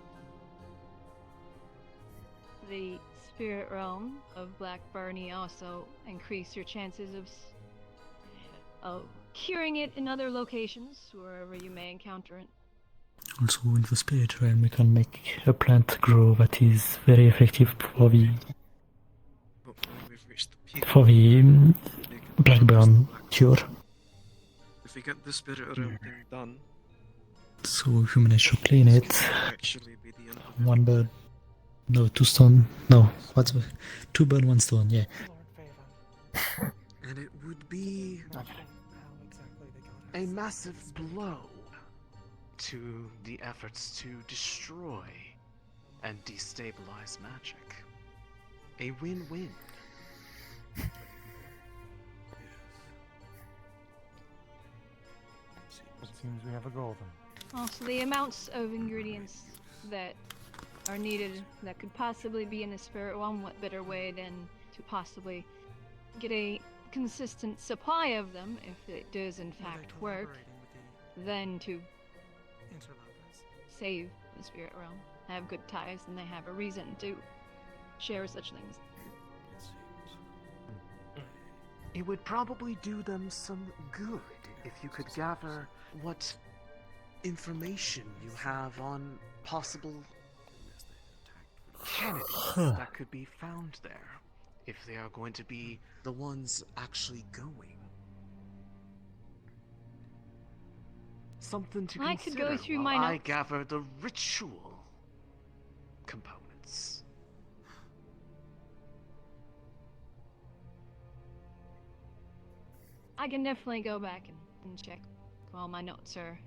the spirit realm of Black Barney also increase your chances of curing it in other locations, wherever you may encounter it. Also, in the spirit realm, we can make a plant grow that is very effective for the blackburn cure. If we get the spirit realm thing done, So if you manage to clean it, actually be the end of it. one bird, no, two stone, no, what's the, two bird, one stone, yeah. And it would be a massive blow to the efforts to destroy and destabilize magic. A win-win. It seems we have a goal then. Also, the amounts of ingredients that are needed that could possibly be in a spirit realm, what better way than to possibly get a consistent supply of them, if it does in fact work, than to save the spirit realm, have good ties, and they have a reason to share such things. It would probably do them some good if you could gather what information you have on possible candidates that could be found there, if they are going to be the ones actually going. Something to consider I could go through while my I notes. gather the ritual components. I can definitely go back and check. Well, my notes are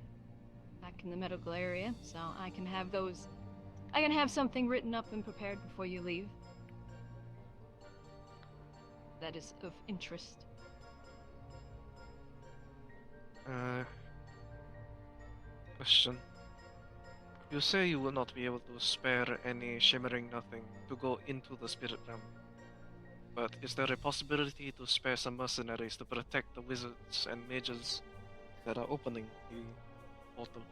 back in the medical area, so I can have those. I can have something written up and prepared before you leave. That is of interest. Question. You say you will not be able to spare any shimmering nothing to go into the spirit realm. But is there a possibility to spare some mercenaries to protect the wizards and mages that are opening the portal?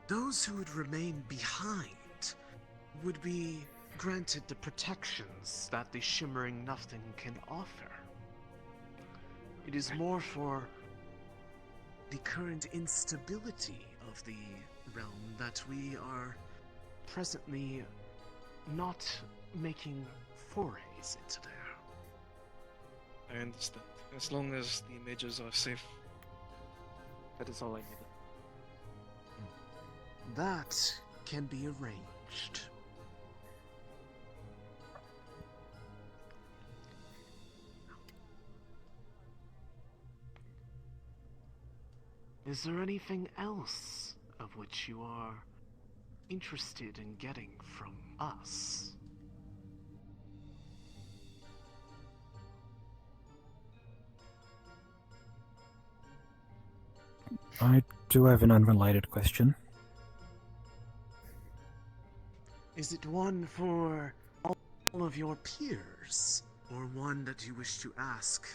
Those who would remain behind would be granted the protections that the Shimmering Nothing can offer. It is more for the current instability of the realm that we are presently not making forays into there. I understand. As long as the mages are safe, that is all I need. That can be arranged. Is there anything else of which you are interested in getting from us? I do have an unrelated question. Is it one for all of your peers, or one that you wish to ask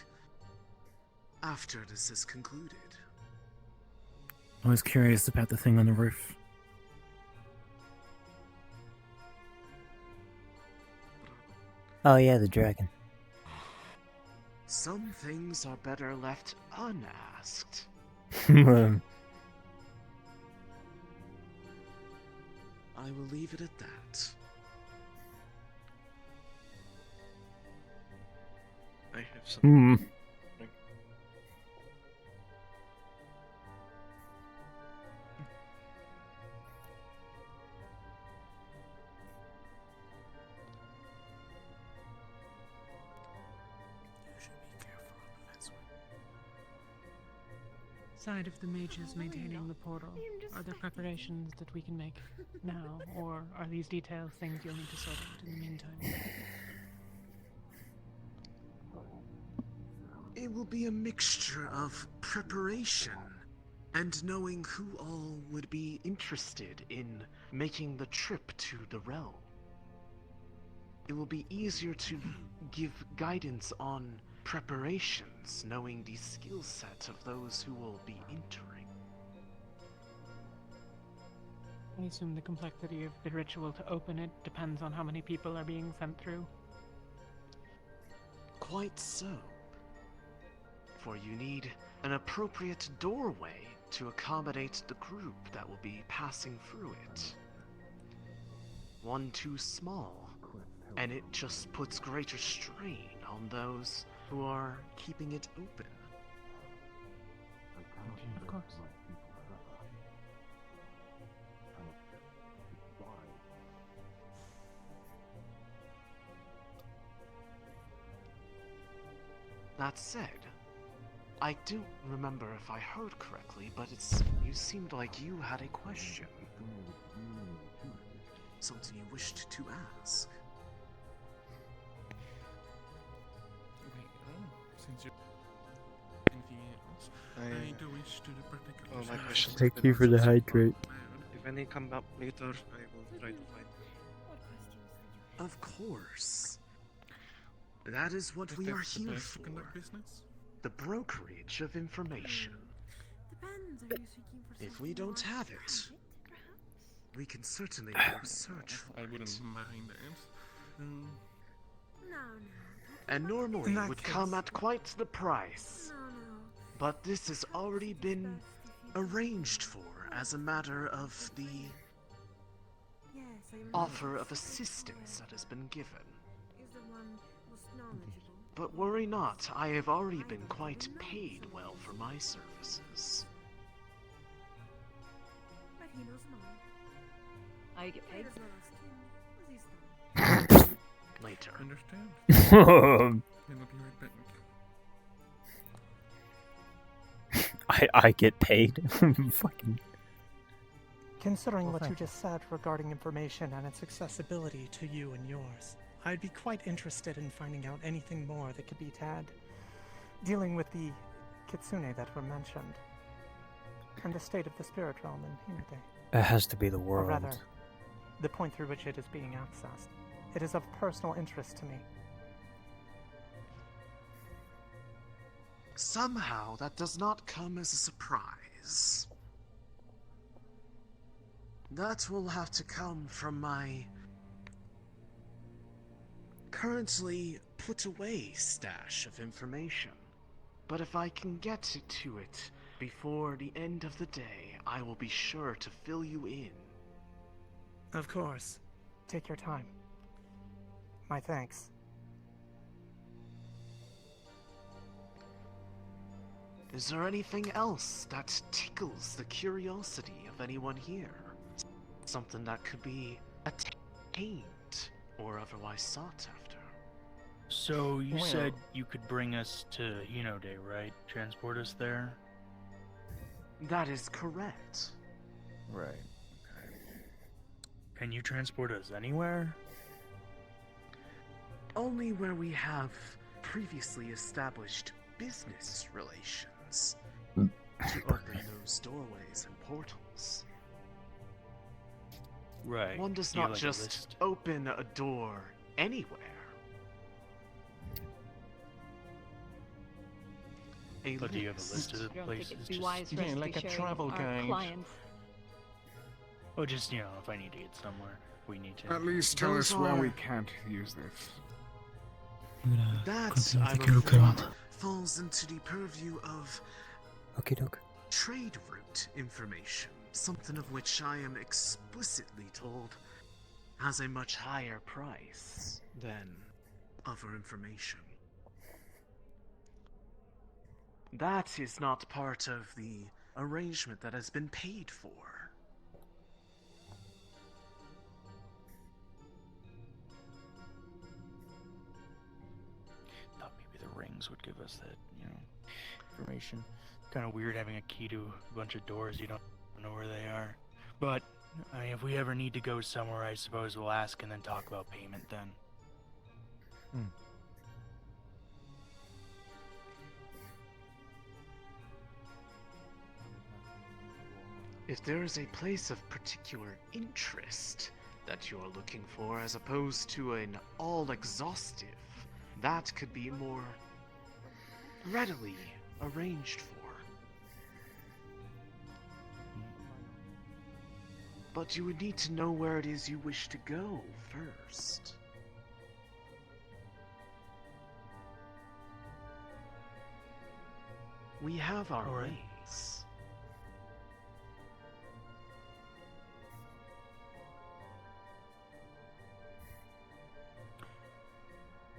after this is concluded? I was curious about the thing on the roof. Oh yeah, the dragon. Some things are better left unasked. I will leave it at that. I have some. Side of the mages maintaining the portal, are there preparations that we can make now, or are these details things you'll need to sort out in the meantime? It will be a mixture of preparation and knowing who all would be interested in making the trip to the realm. It will be easier to give guidance on preparations, knowing the skill set of those who will be entering. I assume the complexity of the ritual to open it depends on how many people are being sent through. Quite so. for you need an appropriate doorway to accommodate the group that will be passing through it. One too small, and it just puts greater strain on those who are keeping it open. Of course. That said, I don't remember if I heard correctly, but you seemed like you had a question. Something you wished to ask. Since you anything else, I do wish to particularly. Oh, my questions. Thank you for the hydrate. If any come up later, I will try to find. Of course. That is what we are here for. The brokerage of information. Depends. Are you seeking for If we don't have it, perhaps? we can certainly go search for I it. wouldn't mind that. No. And normally In it that would case- come at quite the price. No. But this has already been arranged for as a matter of the Yes, I remember. offer of assistance that has been given. Is the one most knowledgeable. But worry not, I have already been quite paid well for my services. But he knows more. I get paid. Might as well ask him. What's his name? Later. Understand? I'll be right back. I get paid. Fucking. Considering Well, what you thank you. just said regarding information and its accessibility to you and yours, I'd be quite interested in finding out anything more that could be had dealing with the kitsune that were mentioned, and the state of the spirit realm in Hinode. It has to be the Or world. rather, the point through which it is being accessed. It is of personal interest to me. Somehow that does not come as a surprise. That will have to come from my currently put away stash of information. But if I can get to it before the end of the day, I will be sure to fill you in. Of course. Take your time. My thanks. Is there anything else that tickles the curiosity of anyone here? Something that could be attained or otherwise sought after? So you Well- said you could bring us to Hinode, right? Transport us there? That is correct. Right. Can you transport us anywhere? Only where we have previously established business relations to open those doorways and portals. Right. One does Do you not like a just list? open a door anywhere. But do you have a list of the I don't places? think it'd be wise for Yeah, us to like be a sharing travel our guide. clients. Oh, just, if I need to get somewhere, we need to. At least tell Those us where we are- can't use this. That, continue I'm to look afraid, around. falls into the purview of Okie doke. trade route information, something of which I am explicitly told has a much higher price than other information. That is not part of the arrangement that has been paid for. Thought maybe the rings would give us that, information. Kind of weird having a key to a bunch of doors you don't know where they are. But if we ever need to go somewhere, I suppose we'll ask and then talk about payment then. If there is a place of particular interest that you're looking for as opposed to an all-exhaustive, that could be more readily arranged for. But you would need to know where it is you wish to go first. We have our Alright. ways.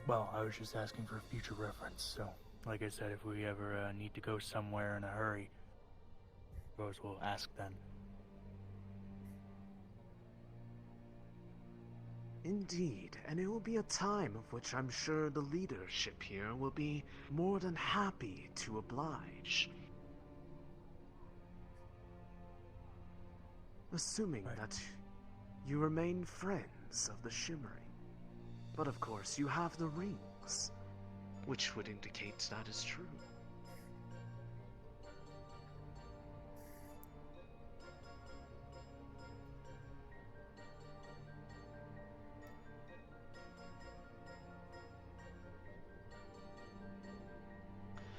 Well, I was just asking for future reference, so, like I said, if we ever need to go somewhere in a hurry, I suppose we'll ask then. Indeed, and it will be a time of which I'm sure the leadership here will be more than happy to oblige. Assuming that you remain friends of the Shimmering. But of course, you have the rings, which would indicate that is true.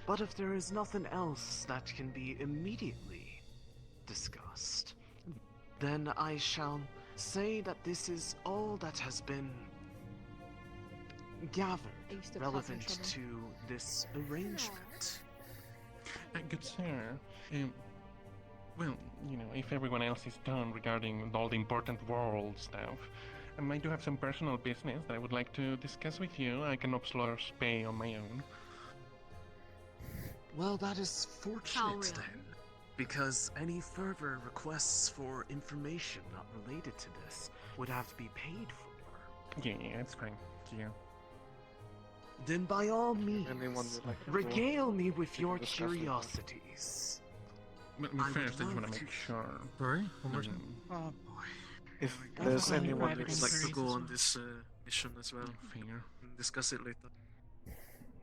But if there is nothing else that can be immediately discussed, then I shall say that this is all that has been gathered relevant to this arrangement. Good sir, well, you know, if everyone else is done regarding all the important world stuff, I do have some personal business that I would like to discuss with you. I can upstairs pay on my own. Well, that is fortunate then, because any further requests for information not related to this would have to be paid for. Yeah, it's fine. Yeah. Then by all means, regale me with your discuss it. curiosities. But first, I just want to make sure. Sorry? Oh boy. If there's anyone who'd like to go on this mission as well, discuss it later.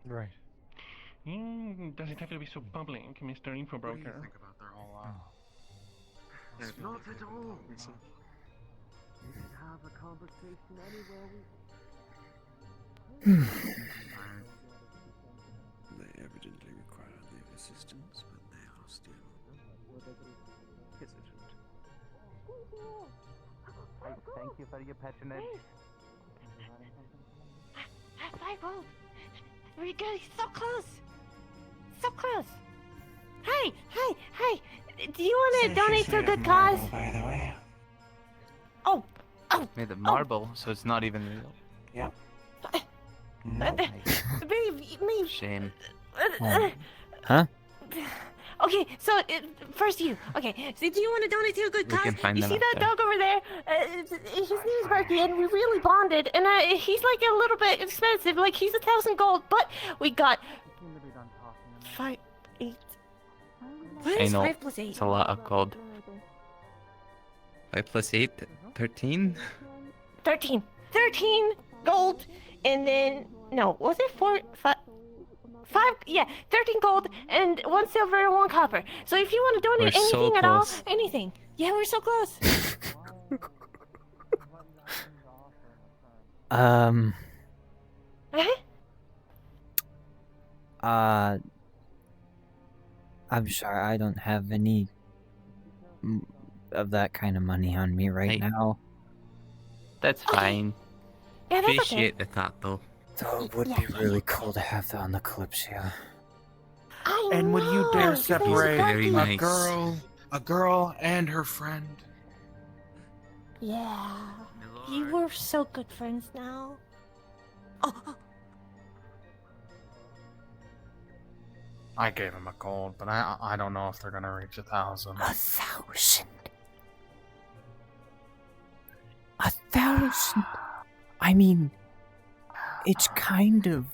Right. Does it have to be so public, Mr. Info Broker? What do you think about their all Not at all. We can have a conversation anywhere They evidently require their assistance, but they are still hesitant. Thank you for your patronage. High five, we're getting so close. So close. Hey, do you want to donate to a good cause? By the way. Oh. Made of marble, so it's not even real. Yep. Babe. Shame. Huh? Okay, so first you. Okay, so do you want to donate to a good We cause? can find You them see up that there. dog over there? His name's Berkey, and we really bonded. And he's like a little bit expensive. Like he's 1,000 gold, but we got 5, 8. What I is know. 5 plus 8? It's a lot of gold. 5 plus 8? 13? 13 gold, and then no, was it 4, 5? 5, yeah, 13 gold and 1 silver and 1 copper. So if you want to donate We're so anything at all, close. anything. Yeah, we're so close. I'm sorry, I don't have any of that kind of money on me right now. That's fine. Yeah, that's Appreciate the thought, though. Though it would be really cool to have that on the Kalypsia. And would you dare separate very nice. a girl and her friend? Yeah, you were so good friends now. I gave him a gold, but I don't know if they're gonna reach 1,000. 1,000. 1,000. I mean, it's kind of.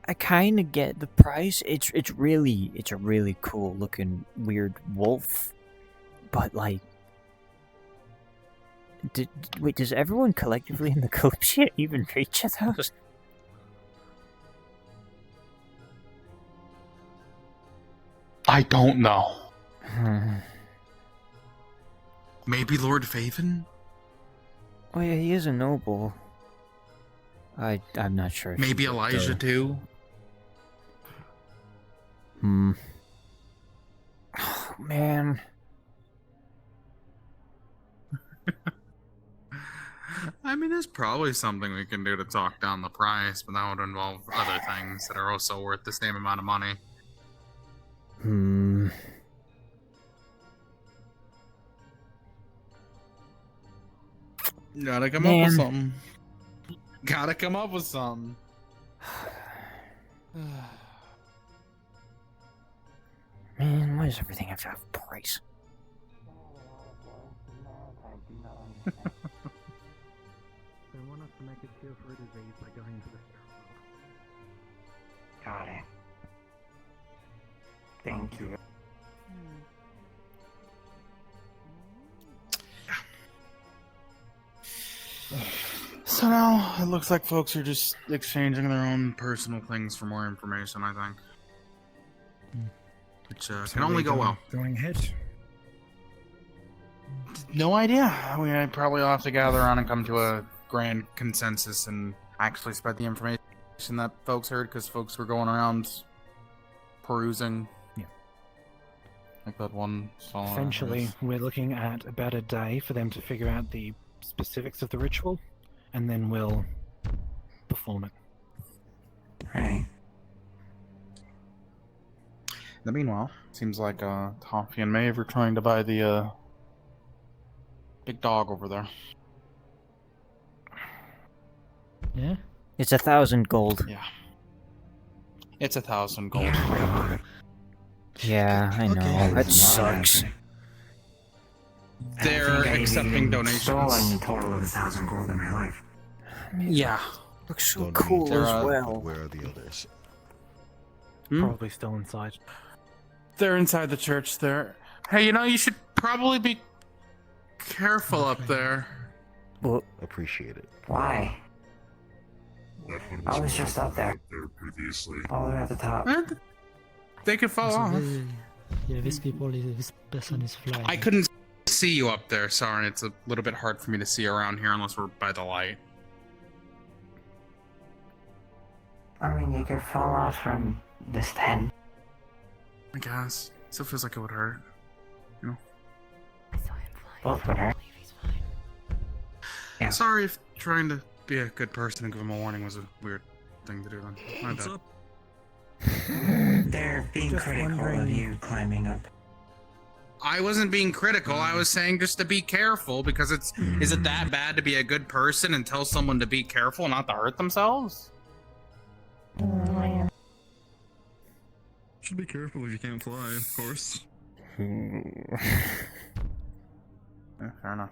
I kind of get the price. It's a really cool looking weird wolf, but like, wait, does everyone collectively in the Kalypsia even reach 1,000? I don't know. Maybe Lord Faven? Oh yeah, he is a noble. I'm not sure. if Maybe he would, Elijah too? Oh, man. I mean, there's probably something we can do to talk down the price, but that would involve other things that are also worth the same amount of money. Gotta come up with something. Gotta come up with something. Man, why does everything have to have a price? They want us to make a cure for a disease by going to the spirit world. Got it. Thank you. So now it looks like folks are just exchanging their own personal things for more information, I think. Which can only go well. Going ahead. No idea. We probably all have to gather around and come to a grand consensus and actually spread the information that folks heard, because folks were going around perusing. Yeah. Like that one song. Essentially, we're looking at about a day for them to figure out the specifics of the ritual, and then we'll perform it. Right. In the meanwhile, seems like Toffee and Maeve are trying to buy the big dog over there. Yeah? It's 1,000 gold. Yeah. It's 1,000 gold. Yeah, I know. That sucks. They're accepting donations. Stolen a total of 1,000 gold in my life. Yeah. Looks so cool as well. Where are the others? Probably still inside. They're inside the church there. Hey, you know, you should probably be careful up there. Well, appreciate it. Why? I was just up there. Previously. All the way at the top. They could fall off. Yeah, this person is flying. I couldn't see you up there, sorry. It's a little bit hard for me to see around here unless we're by the light. I mean, you could fall off from this tent. I guess. Still feels like it would hurt. You know? Both would hurt. Yeah. Sorry if trying to be a good person and give him a warning was a weird thing to do then. My What's bad. up? They're being critical of you climbing up. I wasn't being critical. I was saying just to be careful because it's. Is it that bad to be a good person and tell someone to be careful, not to hurt themselves? Should be careful if you can't fly, of course. Yeah, fair enough.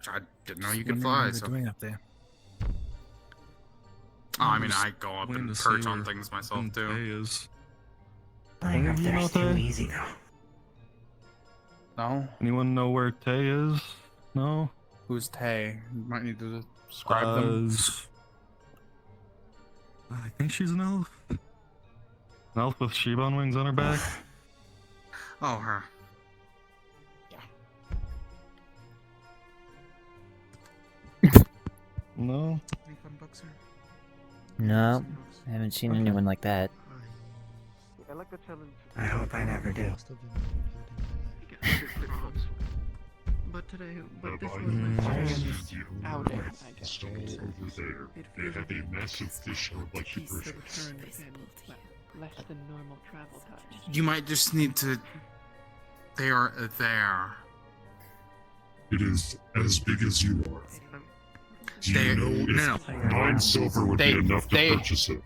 I didn't know you could fly. What So. are doing up there? Oh, I mean, I go up and perch on things myself too. Flying up there's too easy though. No. Anyone know where Tay is? No. Who's Tay? You might need to describe them. I think she's an elf. An elf with Shiban wings on her back. Oh, her. No. Any fun books here? No, I haven't seen anyone like that. I like the challenge. I hope I never do. But this was my first outing, I guess. Over there, they have a massive fish that would like to purchase. Return in less than normal travel time. You might just need to. They are there. It is as big as you are. Do They- you know if 9 silver would be enough to purchase it?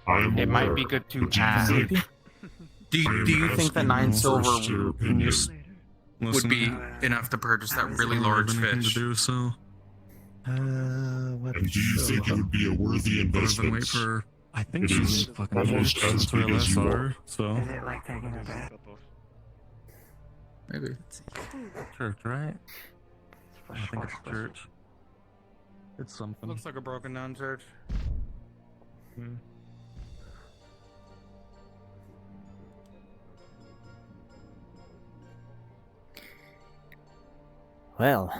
I'm It might aware, be good to but do you have. think- Do you think that 9 silver First your opinion. would be enough to purchase that really large fish? To do so. And do you think it would be a worthy investment? Wait for. I think It she's is fucking almost rich. as That's where big as less you are. are. So. Is it like taking a bath? Maybe. Church, right? I think it's church. It's something. Looks like a broken down church. Hmm. Well.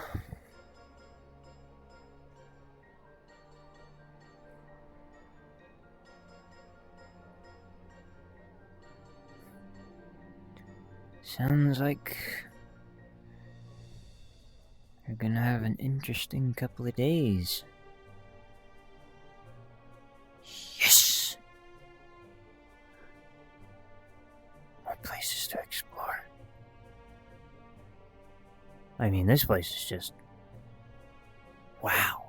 Sounds like gonna have an interesting couple of days. Yes! More places to explore. I mean, this place is just... wow.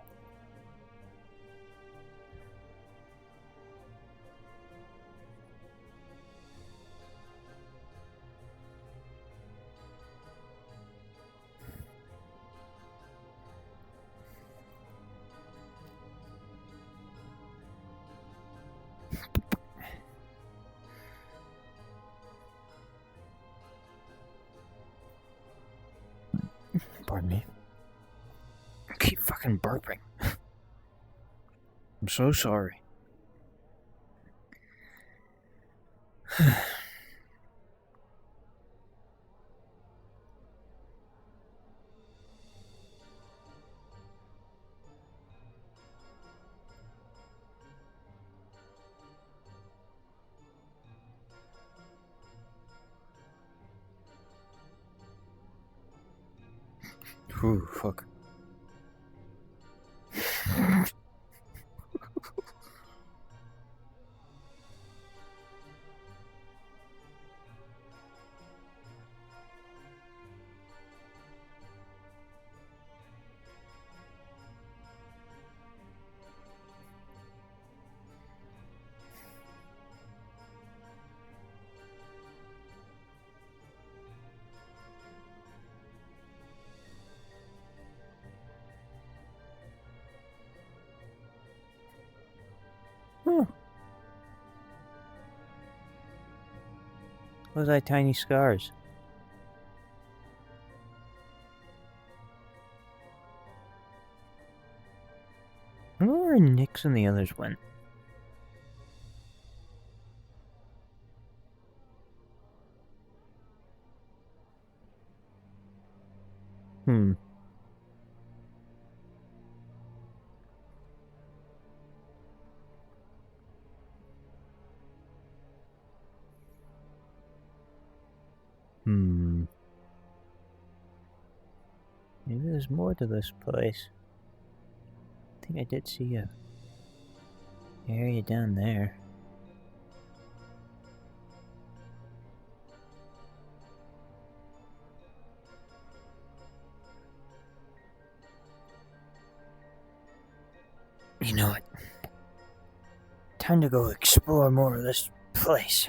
Pardon me. I keep fucking burping. I'm so sorry. Ooh, fuck. Those are tiny scars. I wonder where Nyx and the others went. Hmm. Hmm. Maybe there's more to this place. I think I did see a area down there. You know what? Time to go explore more of this place.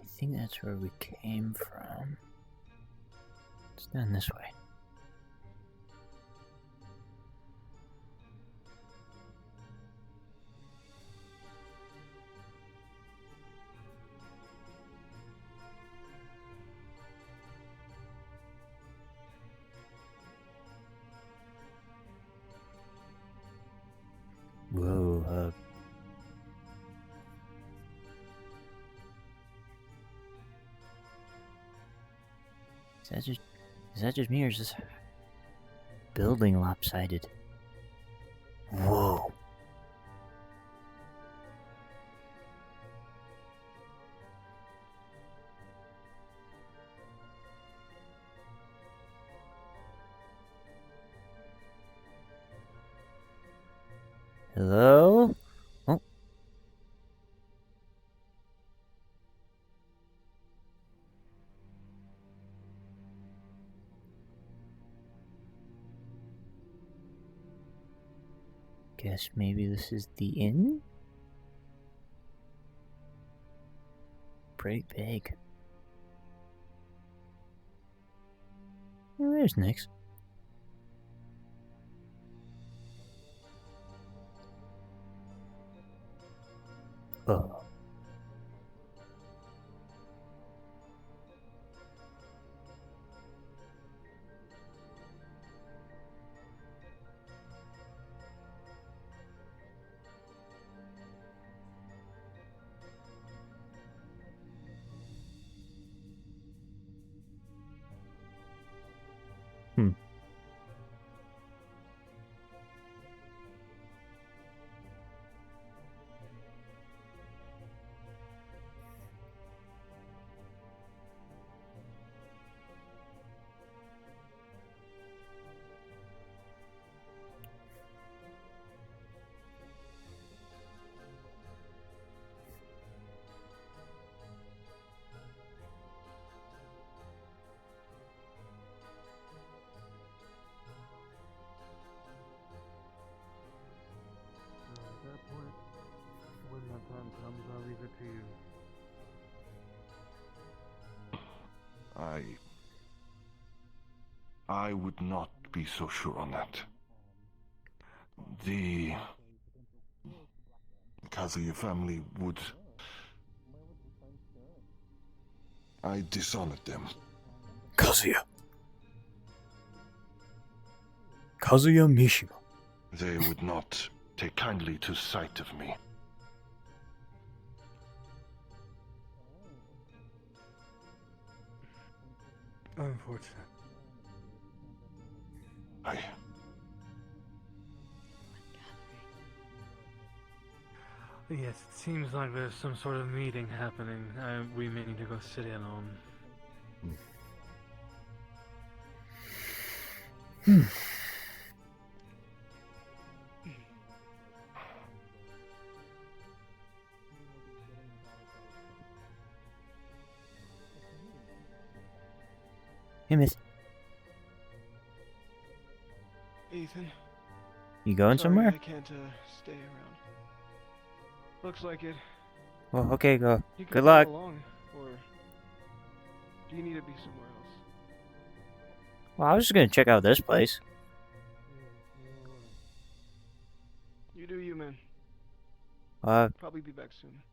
I think that's where we came from. It's down this way. Whoa, is that just me, or is this building lopsided? Whoa. Hello? Oh. Guess maybe this is the inn? Pretty big. Oh, there's Nyx. Oh. Hmm. At that point, when that time comes, I'll leave it to you. I would not be so sure on that. The Kazuya family would... I dishonored them. Kazuya. Kazuya Mishima. They would not take kindly to sight of me. Unfortunate. Yes, it seems like there's some sort of meeting happening. We may need to go sit in on. Hey, miss. Ethan. You going Sorry, somewhere? I can't stay around. Looks like it. Well, okay, go. You can Good follow luck. along, or do you need to be somewhere else? Well, I was just gonna check out this place. You do you, man. Probably be back soon.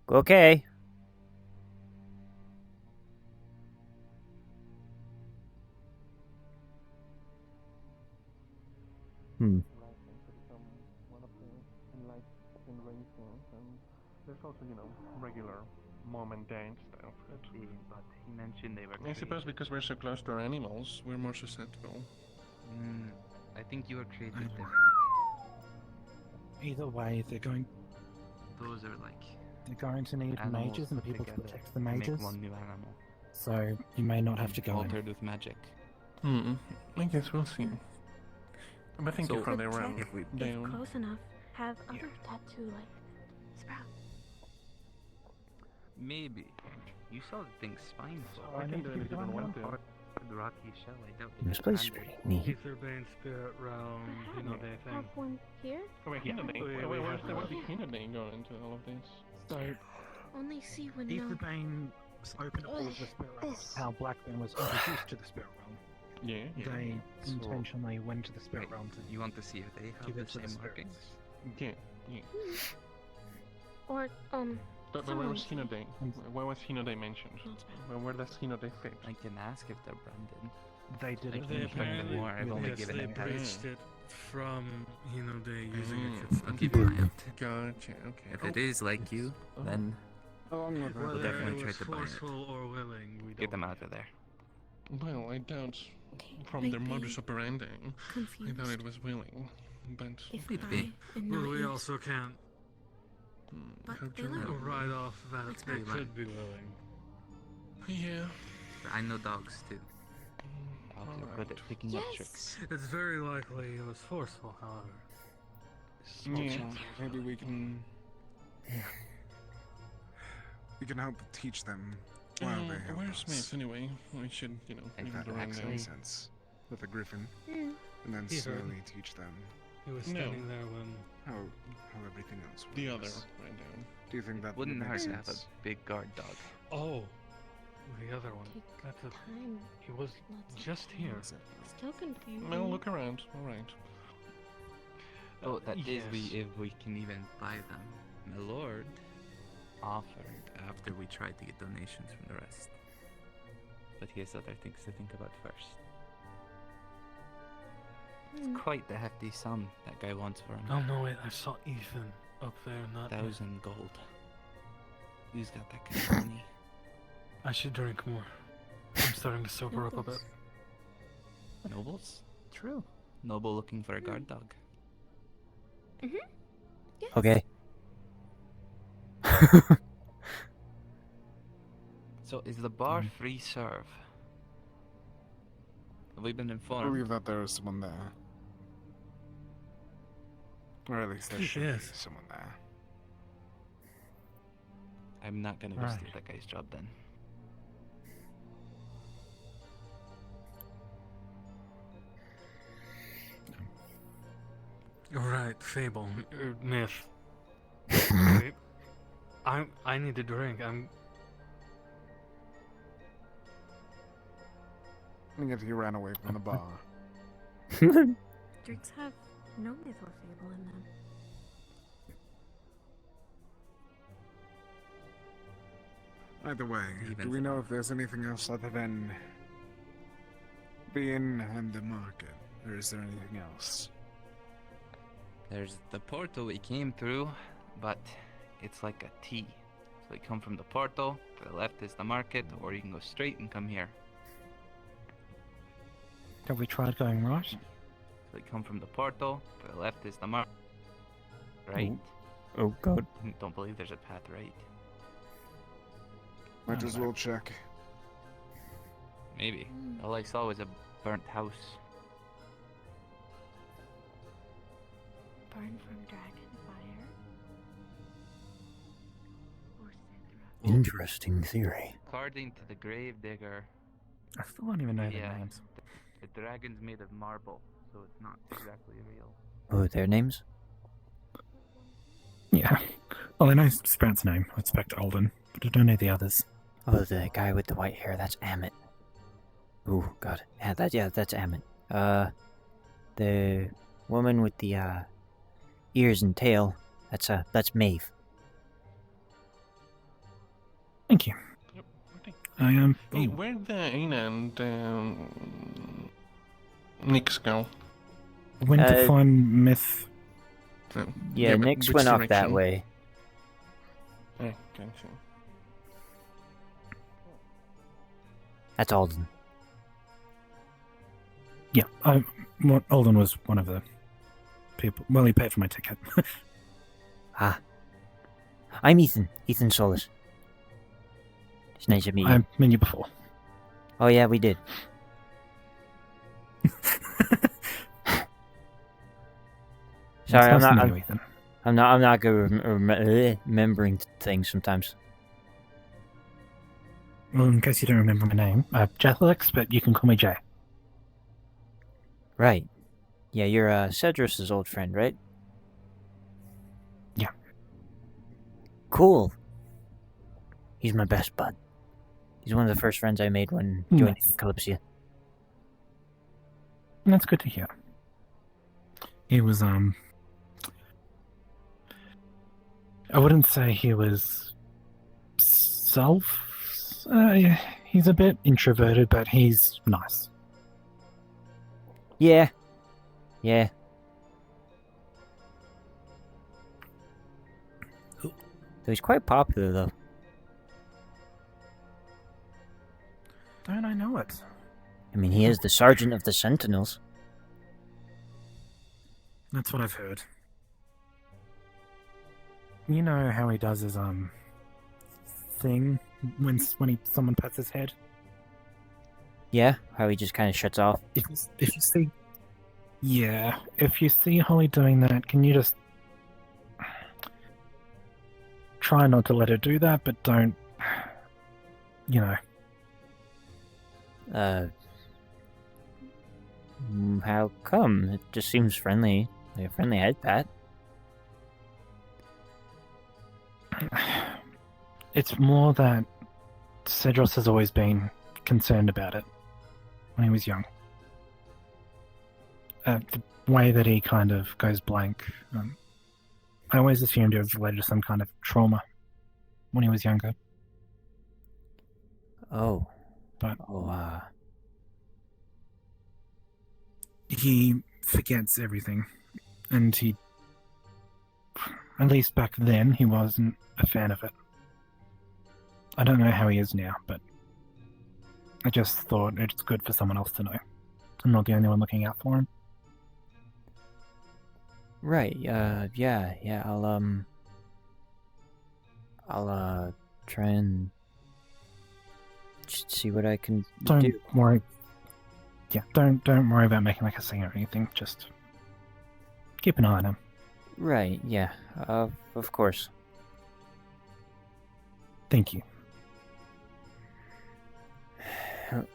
Okay. There's also, regular mom and dad stuff. But he mentioned they were. I suppose because we're so close to our animals, we're more susceptible. I think you are created different. Either way, they're going Those are like. They're going to need animals mages and put people to together protect the to make mages. one new animal. So you may not have to go in. Altered with magic. I guess we'll see. But thank you for the Check round. if close enough, have other tattoo like sprout. Maybe. You saw the thing's spine. I can do it if you don't want to. The rocky shell. I doubt This it. place is pretty neat. Ether Bane Spirit Realm, they thing. Have one here. Oh, wait, Hinode. Oh, yeah, Where's we have the Hinode going into all of this? So Only see when Ether Bane opened up all of the spirit realms. How Blackburn was introduced to the spirit realm. Yeah. They intentionally went to the spirit realm to You want to see if they have give the it to the same markings? spirits. Yeah. Or But where was Hinode? Where was Hinode mentioned? Where does Hinode fit? I can ask if they're branded. They did I it. can check them more. I've only given they them bridged it from Hinode using a I'll kitsune. keep an eye out. Gotcha, okay. If it is like you, then I'm not we'll whether definitely it try was to buy it. forceful or willing, we Get don't them out of there. Well, I doubt from their modus operandi. I thought it was willing, but if Could be. Well, we also can't they look write off that they Exactly. could be willing. Yeah. I know dogs too. Dogs are good at picking up tricks. It's very likely it was forceful, however. Small Yeah. chunk. Maybe we can. We can help teach them while they help Where's us. Smith anyway? We should, bring him That around makes now. some sense. With a griffin. Hmm. And then He heard. slowly teach them He was No. standing there when. how everything else works. The other, right down. Do you think that Wouldn't would hurt make to have a sense? big guard dog. Oh, the other one. That's a. Time. He was just here. Still confusing. Well, look around. All right. Oh, that is yes. if we can even buy them. My lord offered after we tried to get donations from the rest. But he has other things to think about first. It's quite the hefty sum that guy wants for him. Oh no, wait! I saw Ethan up there, not. 1,000 gold. Who's got that kind of money? I should drink more. I'm starting to sober up a bit. Nobles? True. Noble looking for a guard dog. Mhm. Yes. Okay. So is the bar free serve? Have we been I informed? believe that there is someone there. Or at least there should be someone there. I'm not gonna go steal that guy's job then. Right, fable, myth. Wait, I need a drink. I'm. I think he ran away from the bar. Drinks have no myth or fable in them. Either way, do we know if there's anything else other than the inn and the market? Or is there anything else? There's the portal we came through, but it's like a T. So you come from the portal, to the left is the market, or you can go straight and come here. Have we tried going right? So you come from the portal, to the left is the market. Right? Oh god. Don't believe there's a path right. Might as well check. Maybe. All I saw was a burnt house. Burn from dragon fire. Or Interesting theory. According to the grave digger, I still don't even know their yeah, names. the dragon's made of marble, so it's not exactly real. Oh, their names? Yeah. Well, I know Sprout's name. I expect Alden, but I don't know the others. Oh, the guy with the white hair, that's Amit. Ooh, god. Yeah, that's Amit. The woman with the, ears and tail, that's Maeve. Thank you. Yep, okay. I am. Hey, where'd the Aina and Nyx go? Went to find Myth. Yeah, but Nyx which went off that direction? way. Oh, gotcha. That's Alden. Yeah, Alden was one of the people. Well, he paid for my ticket. Ah. I'm Ethan. Ethan Solis. It's nice to meet you. I've met you before. Oh yeah, we did. Sorry, It's nice to meet you, Ethan. I'm not good at remembering things sometimes. Well, in case you don't remember my name, Jethlix, but you can call me Jay. Right. Yeah, you're Cedrus's old friend, right? Yeah. Cool. He's my best bud. He's one of the first friends I made when joining Kalypsia. That's good to hear. He was, I wouldn't say he was he's a bit introverted, but he's nice. Yeah. Yeah. So he's quite popular, though. Don't I know it? I mean, he is the sergeant of the Sentinels. That's what I've heard. You know how he does his, thing when someone pats his head? Yeah, how he just kind of shuts off. If you see... Yeah, if you see Holly doing that, can you just try not to let her do that, but don't, you know. How come? It just seems friendly. Like a friendly head pat. It's more that Cedros has always been concerned about it when he was young. The way that he kind of goes blank, I always assumed it was related to some kind of trauma when he was younger. Oh. But Oh, he forgets everything, and he, at least back then, he wasn't a fan of it. I don't know how he is now, but I just thought it's good for someone else to know. I'm not the only one looking out for him. Right, yeah, I'll try and see what I can Don't do. worry. Yeah, don't worry about making like a scene or anything. Just keep an eye on him. Right, yeah, of course. Thank you. Hello.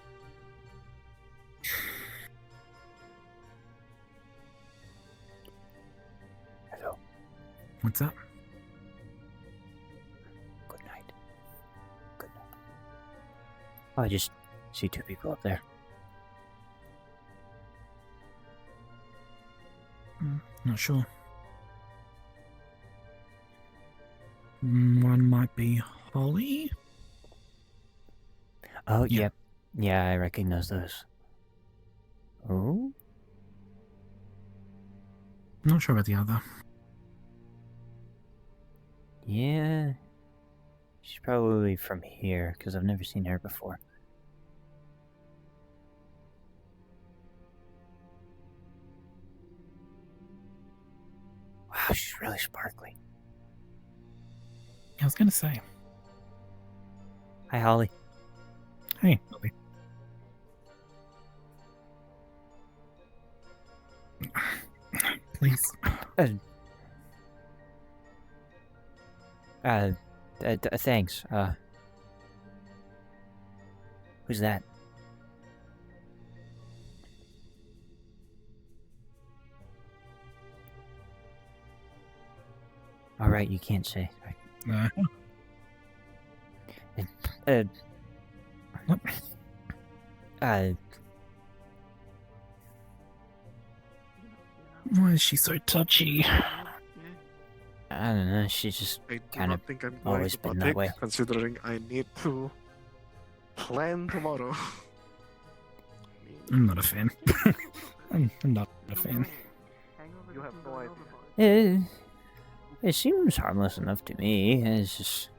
What's up? Good night. Good night. Oh, I just see two people up there. Not sure. One might be Holly. Oh, yeah. Yeah, I recognize those. Oh? Not sure about the other. Yeah. She's probably from here, because I've never seen her before. Wow, she's really sparkly. I was gonna say. Hi, Holly. Hey, Holly. Please. Thanks. Who's that? All right, you can't say. Why is she so touchy? I don't know. She's just kind of think I'm going always to been that way. partake, considering I need to plan tomorrow. I'm not a fan. I'm not a fan. You have no idea. It seems harmless enough to me. It's just,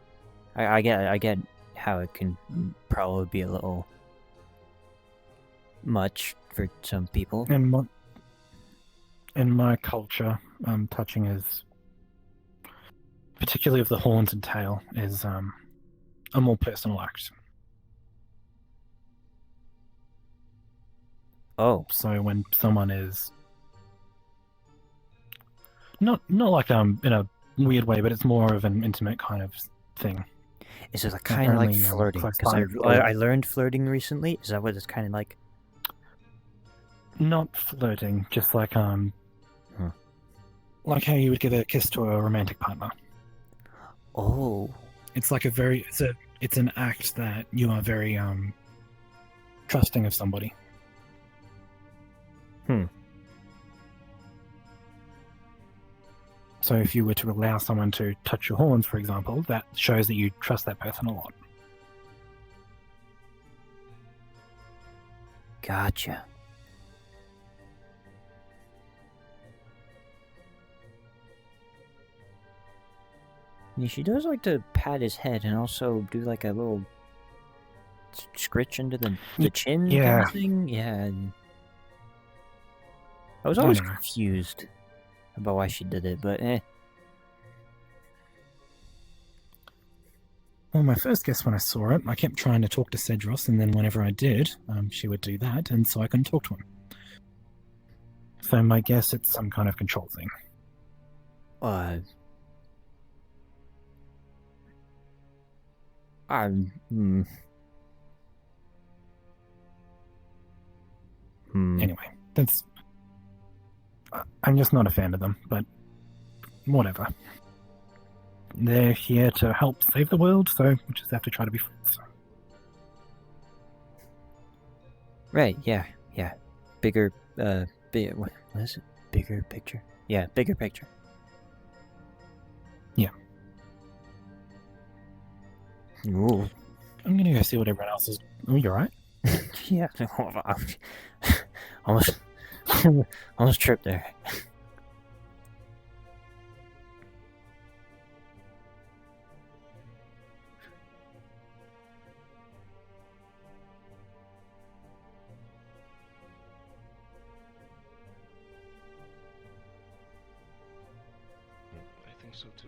I get how it can probably be a little much for some people. In my culture, touching is, particularly of the horns and tail, is a more personal act. Oh. So when someone is not like in a weird way, but it's more of an intimate kind of thing. Is it like kind of like flirting? Because I learned flirting recently. Is that what it's kind of like? Not flirting, just like like how you would give a kiss to a romantic partner. Oh. It's like it's an act that you are very trusting of somebody. So if you were to allow someone to touch your horns, for example, that shows that you trust that person a lot. Gotcha. Yeah, she does like to pat his head and also do like a little scritch into the chin kind of thing. Yeah. And I was always confused about why she did it, but Well, my first guess when I saw it, I kept trying to talk to Cedros, and then whenever I did, she would do that, and so I couldn't talk to him. So my guess, it's some kind of control thing. Anyway, that's. I'm just not a fan of them, but whatever. They're here to help save the world, so we just have to try to be friends. Right, yeah. Bigger, what is it? Bigger picture? Yeah, bigger picture. Yeah. Ooh. I'm gonna go see what everyone else is. Oh, you alright? Yeah. Almost tripped there. I think so too.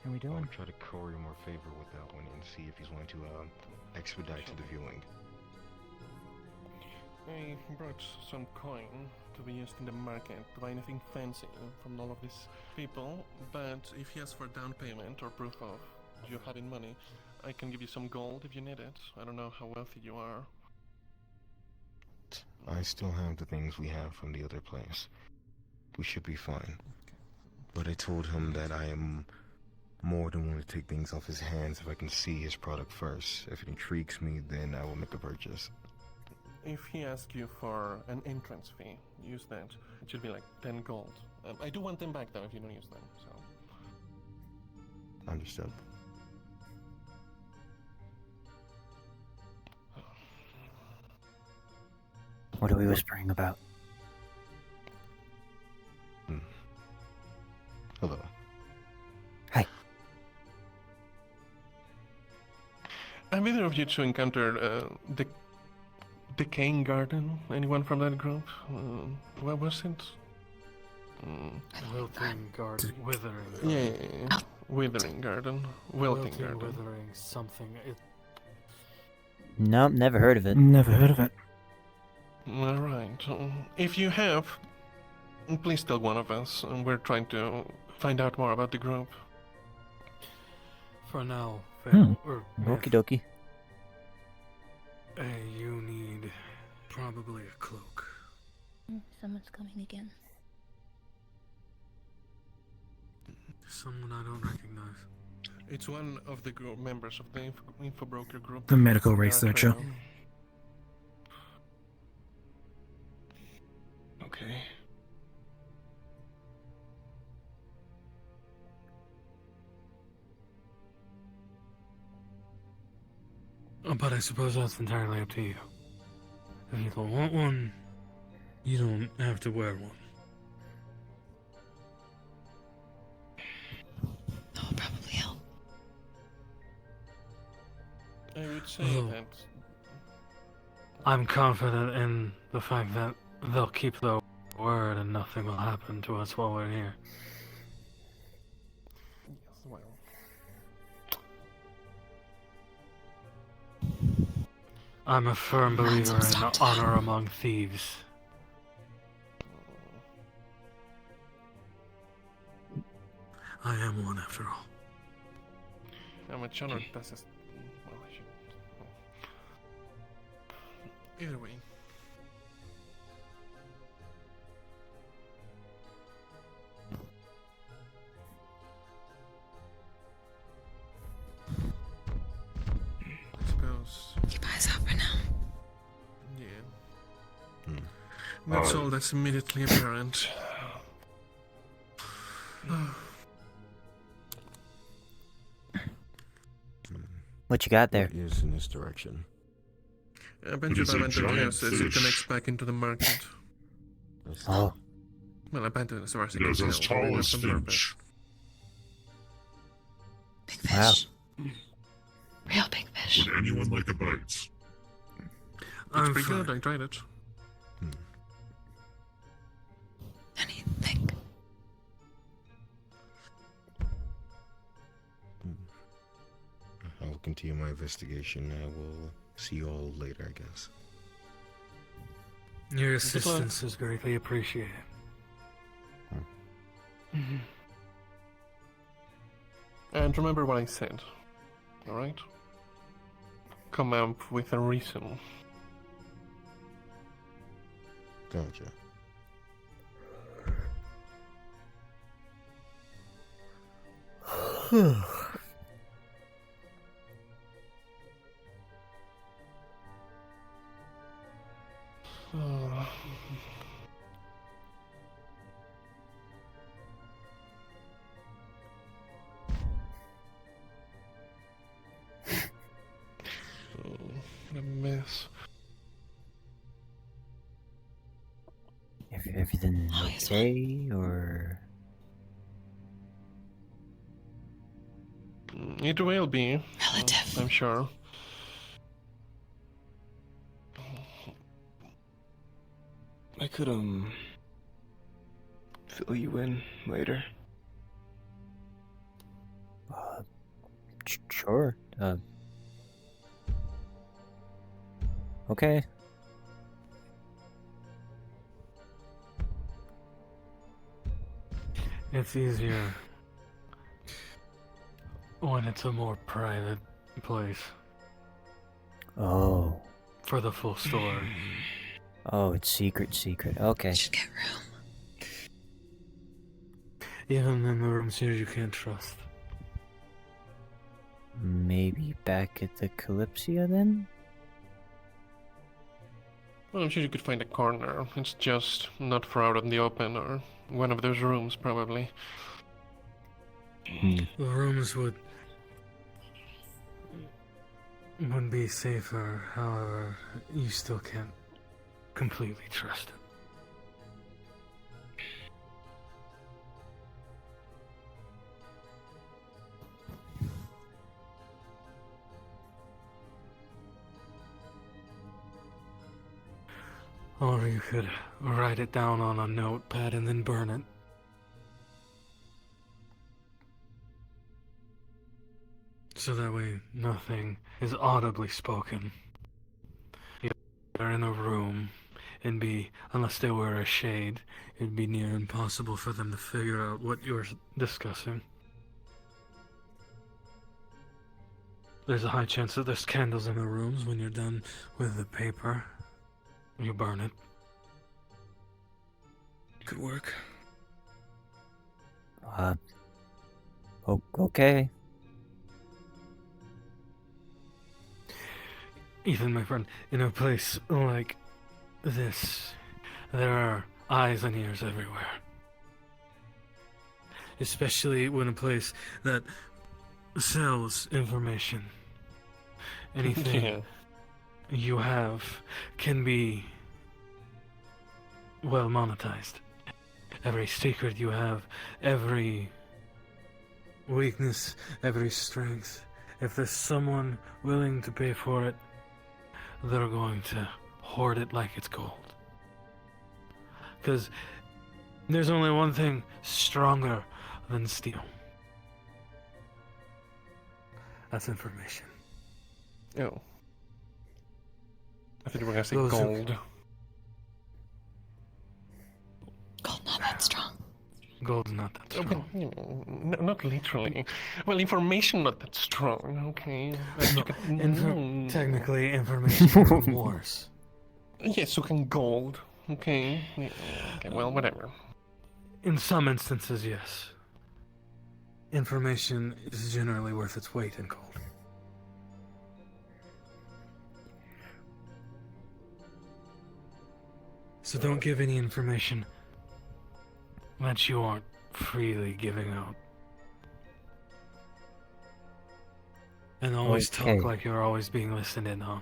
How we doing? I'll try to curry more favor with that one and see if he's willing to expedite to the viewing. I brought some coin to be used in the market to buy anything fancy from all of these people, but if he asks for down payment or proof of you having money, I can give you some gold if you need it. I don't know how wealthy you are. I still have the things we have from the other place. We should be fine. But I told him that I am more than willing to take things off his hands if I can see his product first. If it intrigues me, then I will make a purchase. If he asks you for an entrance fee, use that. It should be like 10 gold. I do want them back though if you don't use them, so. Understood. What are we whispering about? Hello. Hi. Have either of you two encountered the Decaying Garden? Anyone from that group? What was it? Wilting Garden. Withering. Yeah. Withering Garden. Wilting Garden. Withering something. Nope, never heard of it. Never heard of it. Alright. If you have, please tell one of us. We're trying to find out more about the group. For now, Okie dokie. You need probably a cloak. Someone's coming again. Someone I don't recognize. It's one of the group members of the info broker group. The medical researcher. Okay. But I suppose that's entirely up to you. If you don't want one, you don't have to wear one. That will probably help. I would say Although, that. I'm confident in the fact that they'll keep their word and nothing will happen to us while we're here. Yes, well. I'm a firm believer in honor among thieves. I am one after all. How much honor does this? Well, I should. Either way. I suppose. Keep eyes out for now. Yeah. That's all that's immediately apparent. What you got there? Is in this direction. Abandoned houses it connects back into the market. Oh. Well, abandoned as far as I It can is as tell. tall Not as from the Finch. Big fish. Real big fish. Would anyone like a bite? It's pretty good, I tried it. Anything. I'll continue my investigation. I will see you all later, I guess. Your assistance is greatly appreciated. And remember what I said, alright? Come up with a reason. Gotcha. A mess. Everything okay, or? It will be. Relative. I'm sure. I could, fill you in later. Sure. Okay. It's easier when it's a more private place. Oh. For the full story. Oh, it's secret. Okay. Should get room. Even in the rooms here you can't trust. Maybe back at the Kalypsia then? Well, I'm sure you could find a corner. It's just not for out in the open, or one of those rooms, probably. The rooms would be safer, however, you still can't completely trust it. Or you could write it down on a notepad and then burn it. So that way nothing is audibly spoken. You're in a room, and unless they wear a shade, it'd be near impossible for them to figure out what you're discussing. There's a high chance that there's candles in the rooms. When you're done with the paper, you burn it. Could work. Okay. Ethan, my friend, in a place like this, there are eyes and ears everywhere. Especially when a place that sells information. Anything you have can be well monetized. Every secret you have, every weakness, every strength. If there's someone willing to pay for it, they're going to hoard it like it's gold. Because there's only one thing stronger than steel. That's information. Oh. I thought you were going to say Those gold. Gold not that strong. Gold's not that strong. Okay, not literally. Well, information not that strong, okay. Technically, information is worse. Yes, so can gold. Okay. Yeah, okay, well, whatever. In some instances, yes. Information is generally worth its weight in gold. So don't give any information that you aren't freely giving out. And always talk like you're always being listened in on.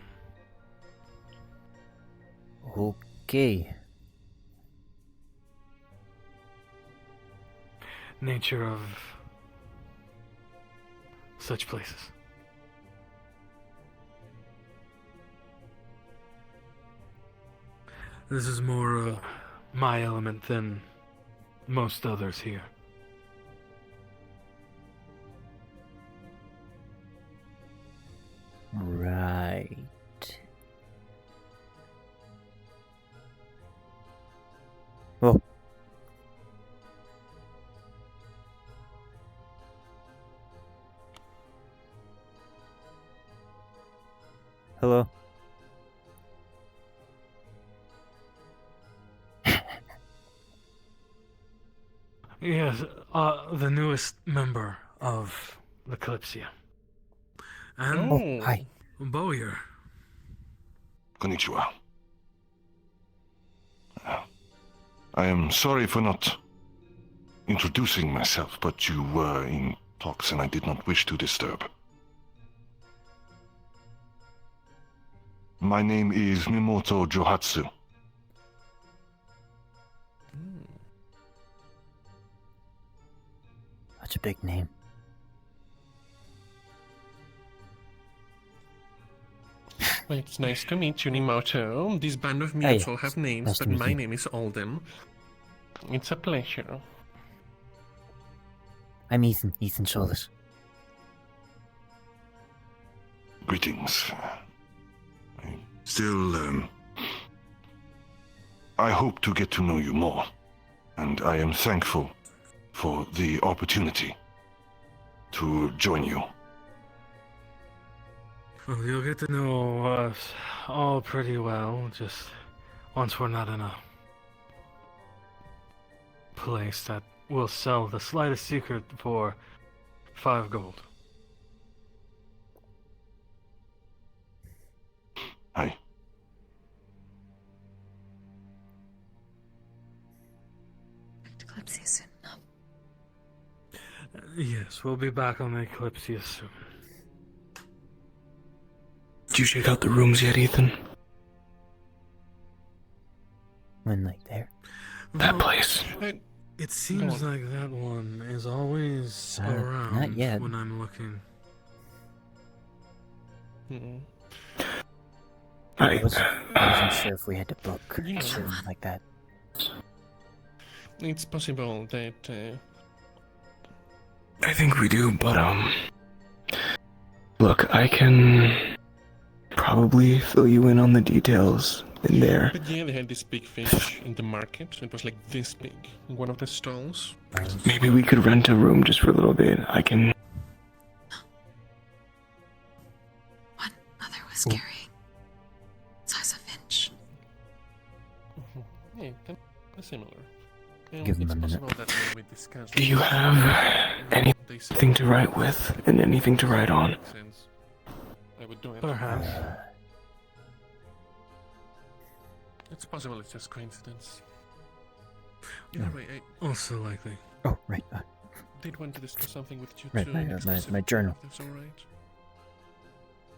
Okay. Nature of such places. This is more my element than most others here. Right. Well. Yes, the newest member of the Kalypsia. And Oh, hi. Bowyer. Konnichiwa. I am sorry for not introducing myself, but you were in talks and I did not wish to disturb. My name is Mimoto Johatsu. That's a big name. Well, it's nice to meet you, Nimoto. This band of mutes all have names, Nice to but meet my you. name is Alden. It's a pleasure. I'm Ethan Solis. Greetings. Still, I hope to get to know you more, and I am thankful for the opportunity to join you. Well, you'll get to know us all pretty well, just once we're not in a place that will sell the slightest secret for 5 gold. Hi. Kalypsia soon enough. Yes, we'll be back on the Kalypsia soon. Did you check out the rooms yet, Ethan? When, like, there? That place. It seems like that one is always around not yet. when I'm looking. I wasn't sure if we had to book a room like that. It's possible that... I think we do, but, look, I can probably fill you in on the details in there. But yeah, they had this big fish in the market. It was like this big in one of the stalls. Maybe we could rent a room just for a little bit. I can... What mother was carrying? Size of inch. Yeah, kind of similar. Give them it's a minute. possible that we discussed... Do you have anything to write with and anything to write on? I would do it. Perhaps. It's possible it's just coincidence. Either way, I Also likely. Oh, right. did want to discuss something with you Right, too. my journal. If that's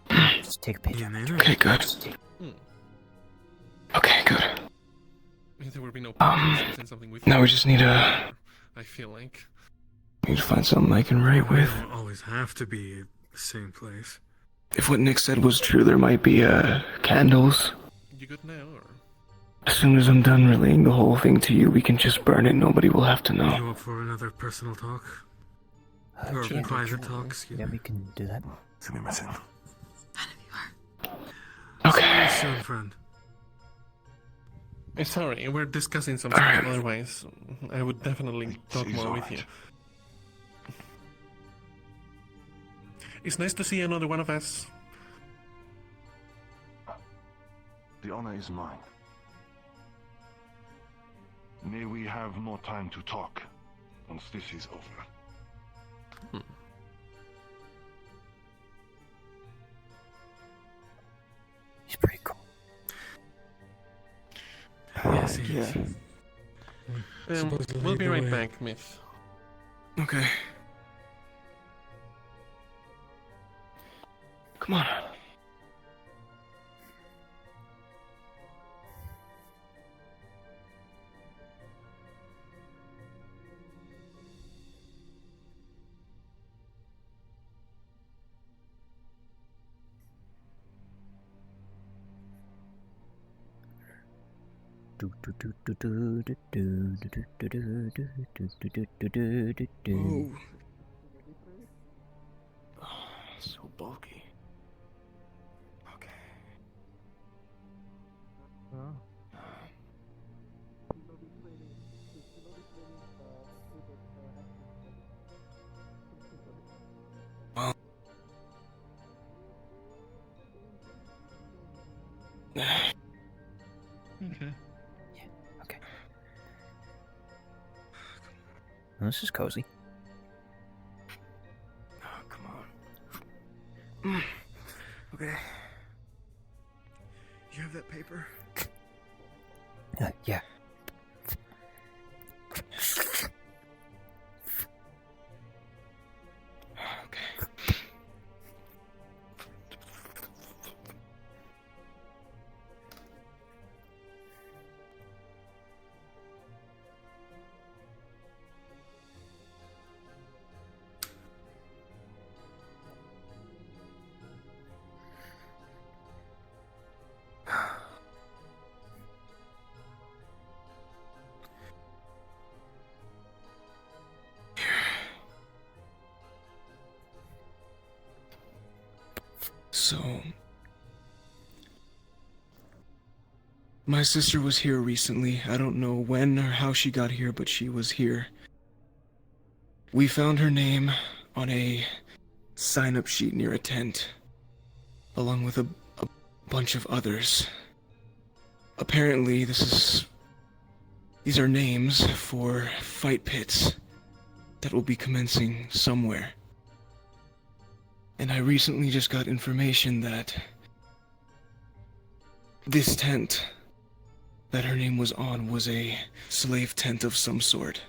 alright. Just take a page. Okay, good. Okay, good. There will be no point discussing something with Now you. we just need to... I feel like. Need to find something I can write We with. don't always have to be the same place. If what Nick said was true, there might be, candles. You good now, or? As soon as I'm done relaying the whole thing to you, we can just burn it. Nobody will have to know. You up for another personal talk? Or Sure. private talk, excuse Yeah, me. we can do that. Okay. See you soon, friend. Sorry, we're discussing something. Otherwise, I would definitely talk more with you. It's nice to see another one of us. The honor is mine. May we have more time to talk once this is over. He's pretty cool. Yes, he is. We'll be right back, Myth. Okay. Come on. Ooh. So bulky. Okay. Well. Okay. Okay. Well, this is cozy. Oh, come on. Okay. You have that paper? Yeah. So, my sister was here recently. I don't know when or how she got here, but she was here. We found her name on a sign-up sheet near a tent, along with a bunch of others. Apparently, these are names for fight pits that will be commencing somewhere. And I recently just got information that this tent that her name was on was a slave tent of some sort.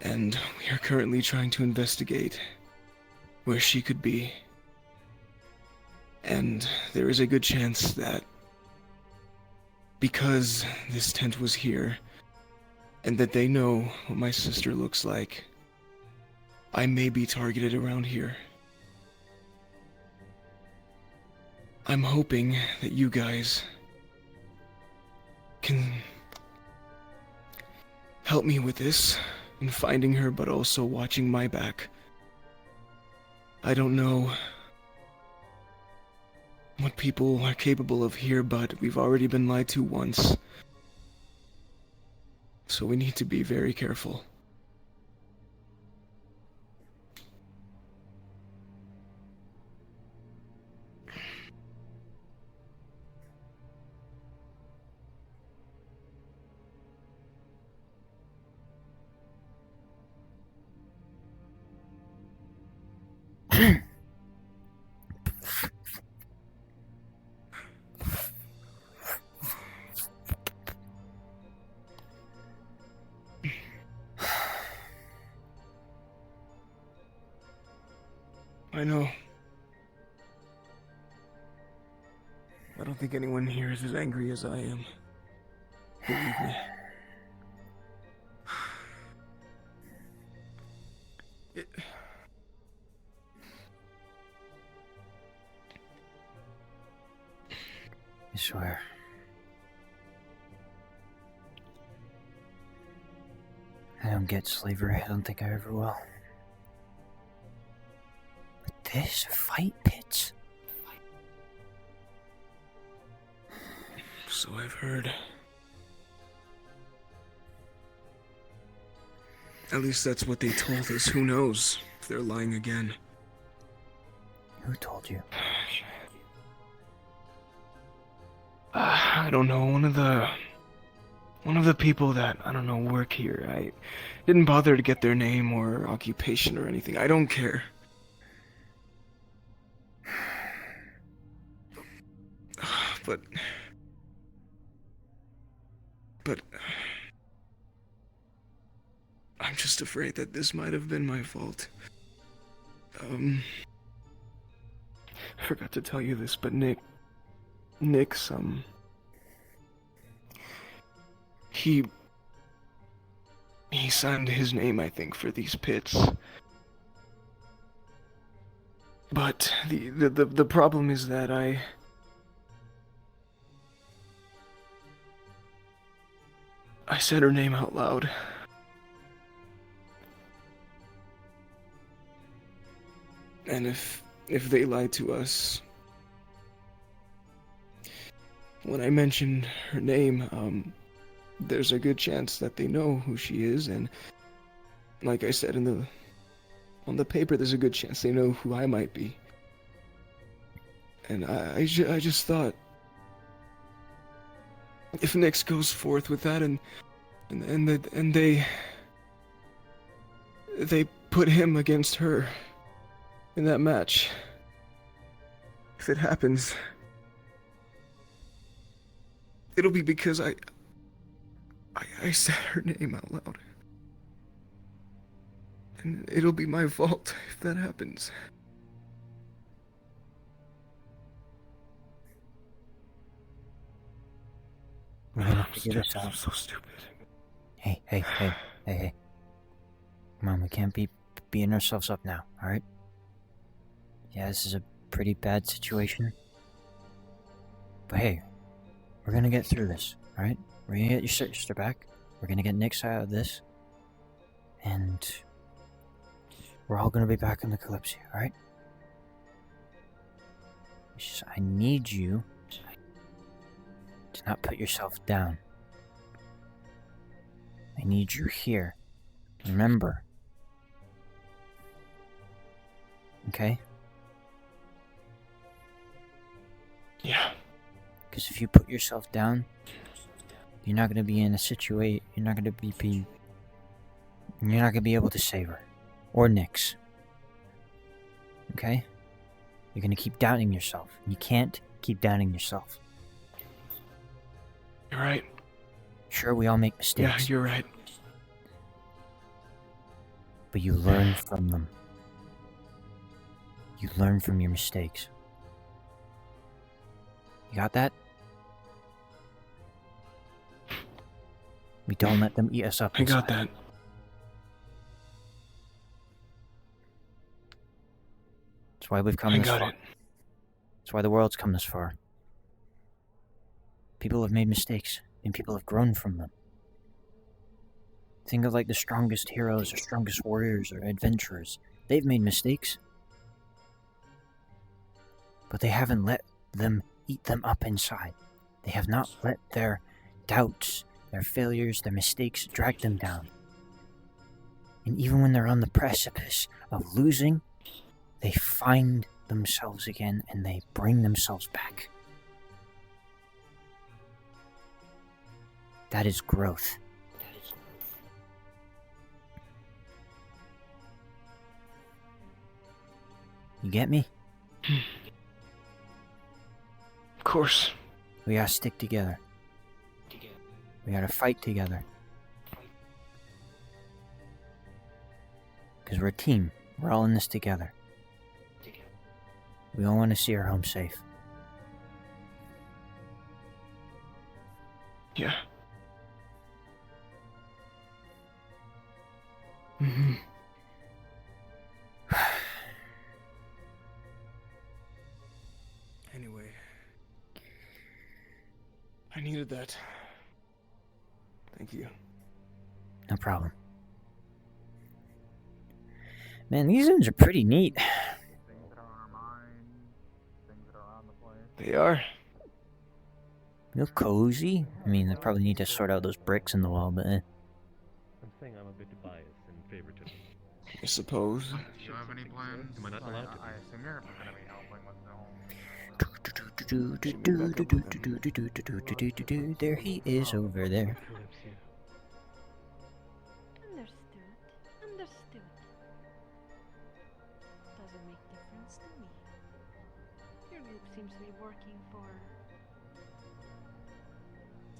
And we are currently trying to investigate where she could be. And there is a good chance that because this tent was here, and that they know what my sister looks like, I may be targeted around here. I'm hoping that you guys can help me with this in finding her, but also watching my back. I don't know what people are capable of here, but we've already been lied to once. So we need to be very careful. I know. I don't think anyone here is as angry as I am. Believe me. I swear. I don't get slavery. I don't think I ever will. But this fight pits? So I've heard. At least that's what they told us. Who knows if they're lying again. Who told you? I don't know. One of the people that, I don't know, work here. I didn't bother to get their name or occupation or anything. I don't care. But I'm just afraid that this might have been my fault. I forgot to tell you this, but Nick's, he signed his name, I think, for these pits. But the problem is that I said her name out loud. And if they lied to us, when I mentioned her name, there's a good chance that they know who she is, and like I said on the paper, there's a good chance they know who I might be. And I just thought, if Nyx goes forth with that and And they put him against her in that match. If it happens, it'll be because I said her name out loud. And it'll be my fault if that happens. We're gonna figure this out. I'm so stupid. Hey. Come on, we can't be beating ourselves up now, alright? Yeah, this is a pretty bad situation. But hey, we're gonna get through this, alright? We're gonna get your sister back. We're gonna get Nick's out of this. And we're all gonna be back in the Kalypsia, alright? I need you to not put yourself down. I need you here. Remember. Okay? Yeah. Because if you put yourself down, you're not gonna be in a situation. You're not gonna be able to save her or Nyx. Okay? You're gonna keep doubting yourself. You can't keep doubting yourself. You're right. Sure, we all make mistakes. Yeah, you're right. But you learn from them. You learn from your mistakes. You got that? We don't let them eat us up. I got that. That's why we've come this far. That's why the world's come this far. People have made mistakes, and people have grown from them. Think of like the strongest heroes, or strongest warriors, or adventurers. They've made mistakes. But they haven't let them eat them up inside. They have not let their doubts, their failures, their mistakes drag them down. And even when they're on the precipice of losing, they find themselves again and they bring themselves back. That is growth. You get me? Of course. We gotta stick together. We gotta fight together. Because we're a team. We're all in this together. We all want to see our home safe. Yeah. Mm-hmm. Anyway. I needed that. Thank you. No problem. Man, these rooms are pretty neat. They are. Real cozy. I mean, they probably need to sort out those bricks in the wall, but I'm saying I'm a bit biased in favoritism. I suppose. Do you have any plans? Am I not allowed to? I assume you're going to be helping with the home. There he is over there. Understood. Doesn't make difference to me. Your group seems to be working for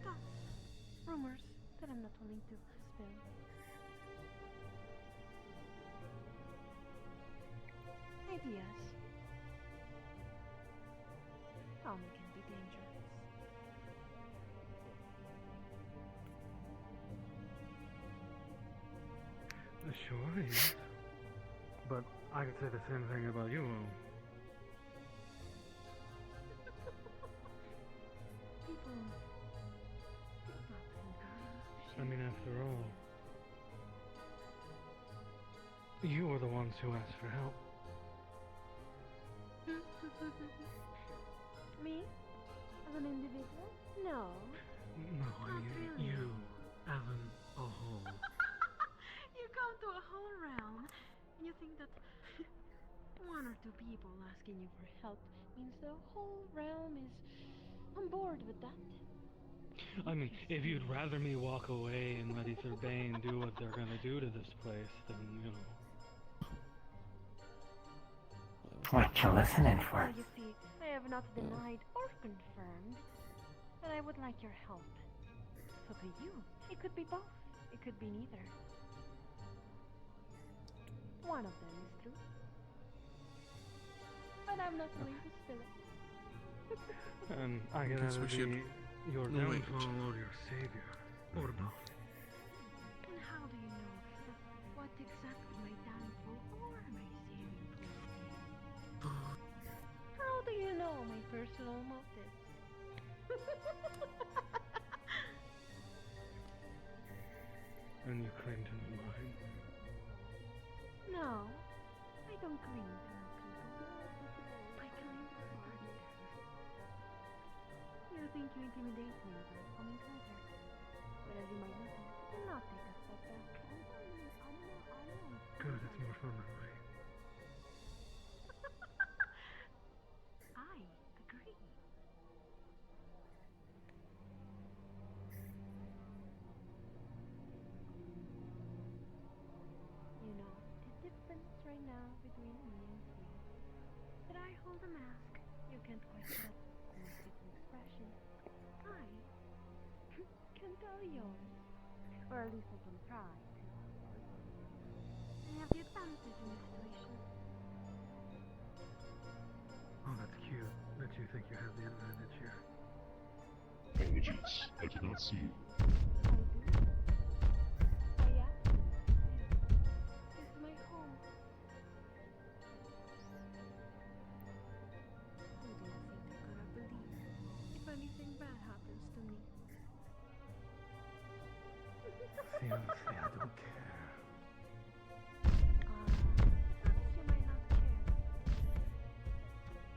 stuff, rumors that I'm not willing to spill. Ideas. Calm can be dangerous. Sure, yes. But I could say the same thing about you. I mean, after all, you were the ones who asked for help. Me? As an individual? No. No, I mean you, as a whole. You come to a whole realm, and you think that one or two people asking you for help means the whole realm is on board with that? I mean, if you'd rather me walk away and let Ether Bane do what they're gonna do to this place, then, you know. What you listening for? Well, you see, I have not denied or confirmed that I would like your help. So to you, it could be both. It could be neither. One of them is true. But I'm not willing to spill it. And I can Guess either we should be your wait. downfall or your savior. Or both. And how do you know that what exactly my downfall or my saving will be? How do you know my personal motives? And you claim to know mine. No, I don't claim to know people. I claim to find them. You think you intimidate me by coming closer, but as you might notice, do not take a step back. Good, it's more fun that way. I agree. You know, the difference right now between me and you. That I hold a mask, you can't quite tell my facial expression. I can tell yours. Or at least I can try to. I have the advantage in this situation. Oh, that's cute that you think you have the advantage here. Apologies, I did not see you. This is my home. You don't think they're gonna believe if anything bad happens to me. See, honestly, I don't care. Perhaps you might not care.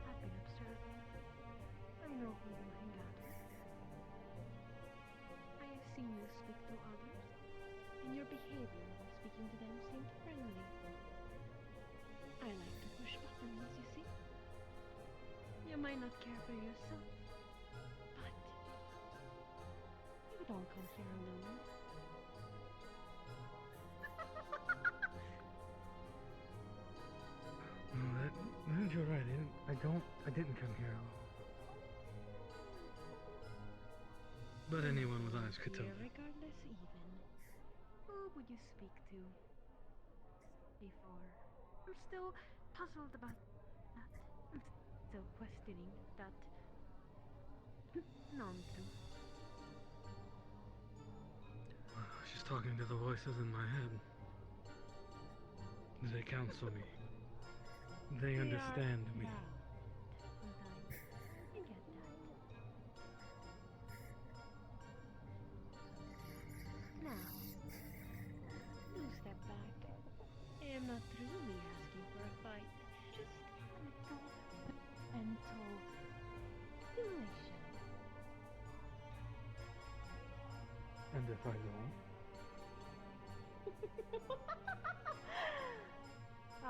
I've been observing. I know who you hang out with. I have seen you speak to others, and your behavior while speaking to them seemed friendly. I like to push buttons, you see. You might not care for yourself, but you don't come here alone. No, you're right. I didn't come here alone. But anyone with eyes could tell me. Regardless even, who would you speak to before? I'm still puzzled about that. I'm still questioning that non-truth. She's talking to the voices in my head. They counsel me. They understand me. Sometimes I get that. Now, do step back. I am not truly asking for a fight, just a little mental stimulation. And if I don't?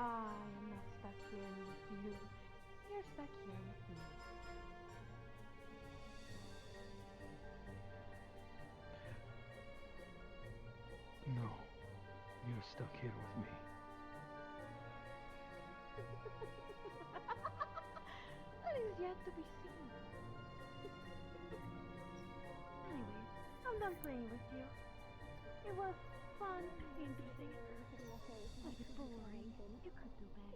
I am not stuck here with you. You're stuck here with me. No. You're stuck here with me. That is yet to be seen. Anyway, I'm done playing with you. It was fun, interesting, a bit boring. You could do better.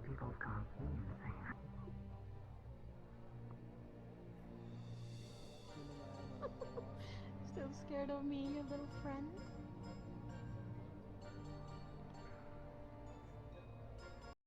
People call me insane. Still scared of me, you little friend?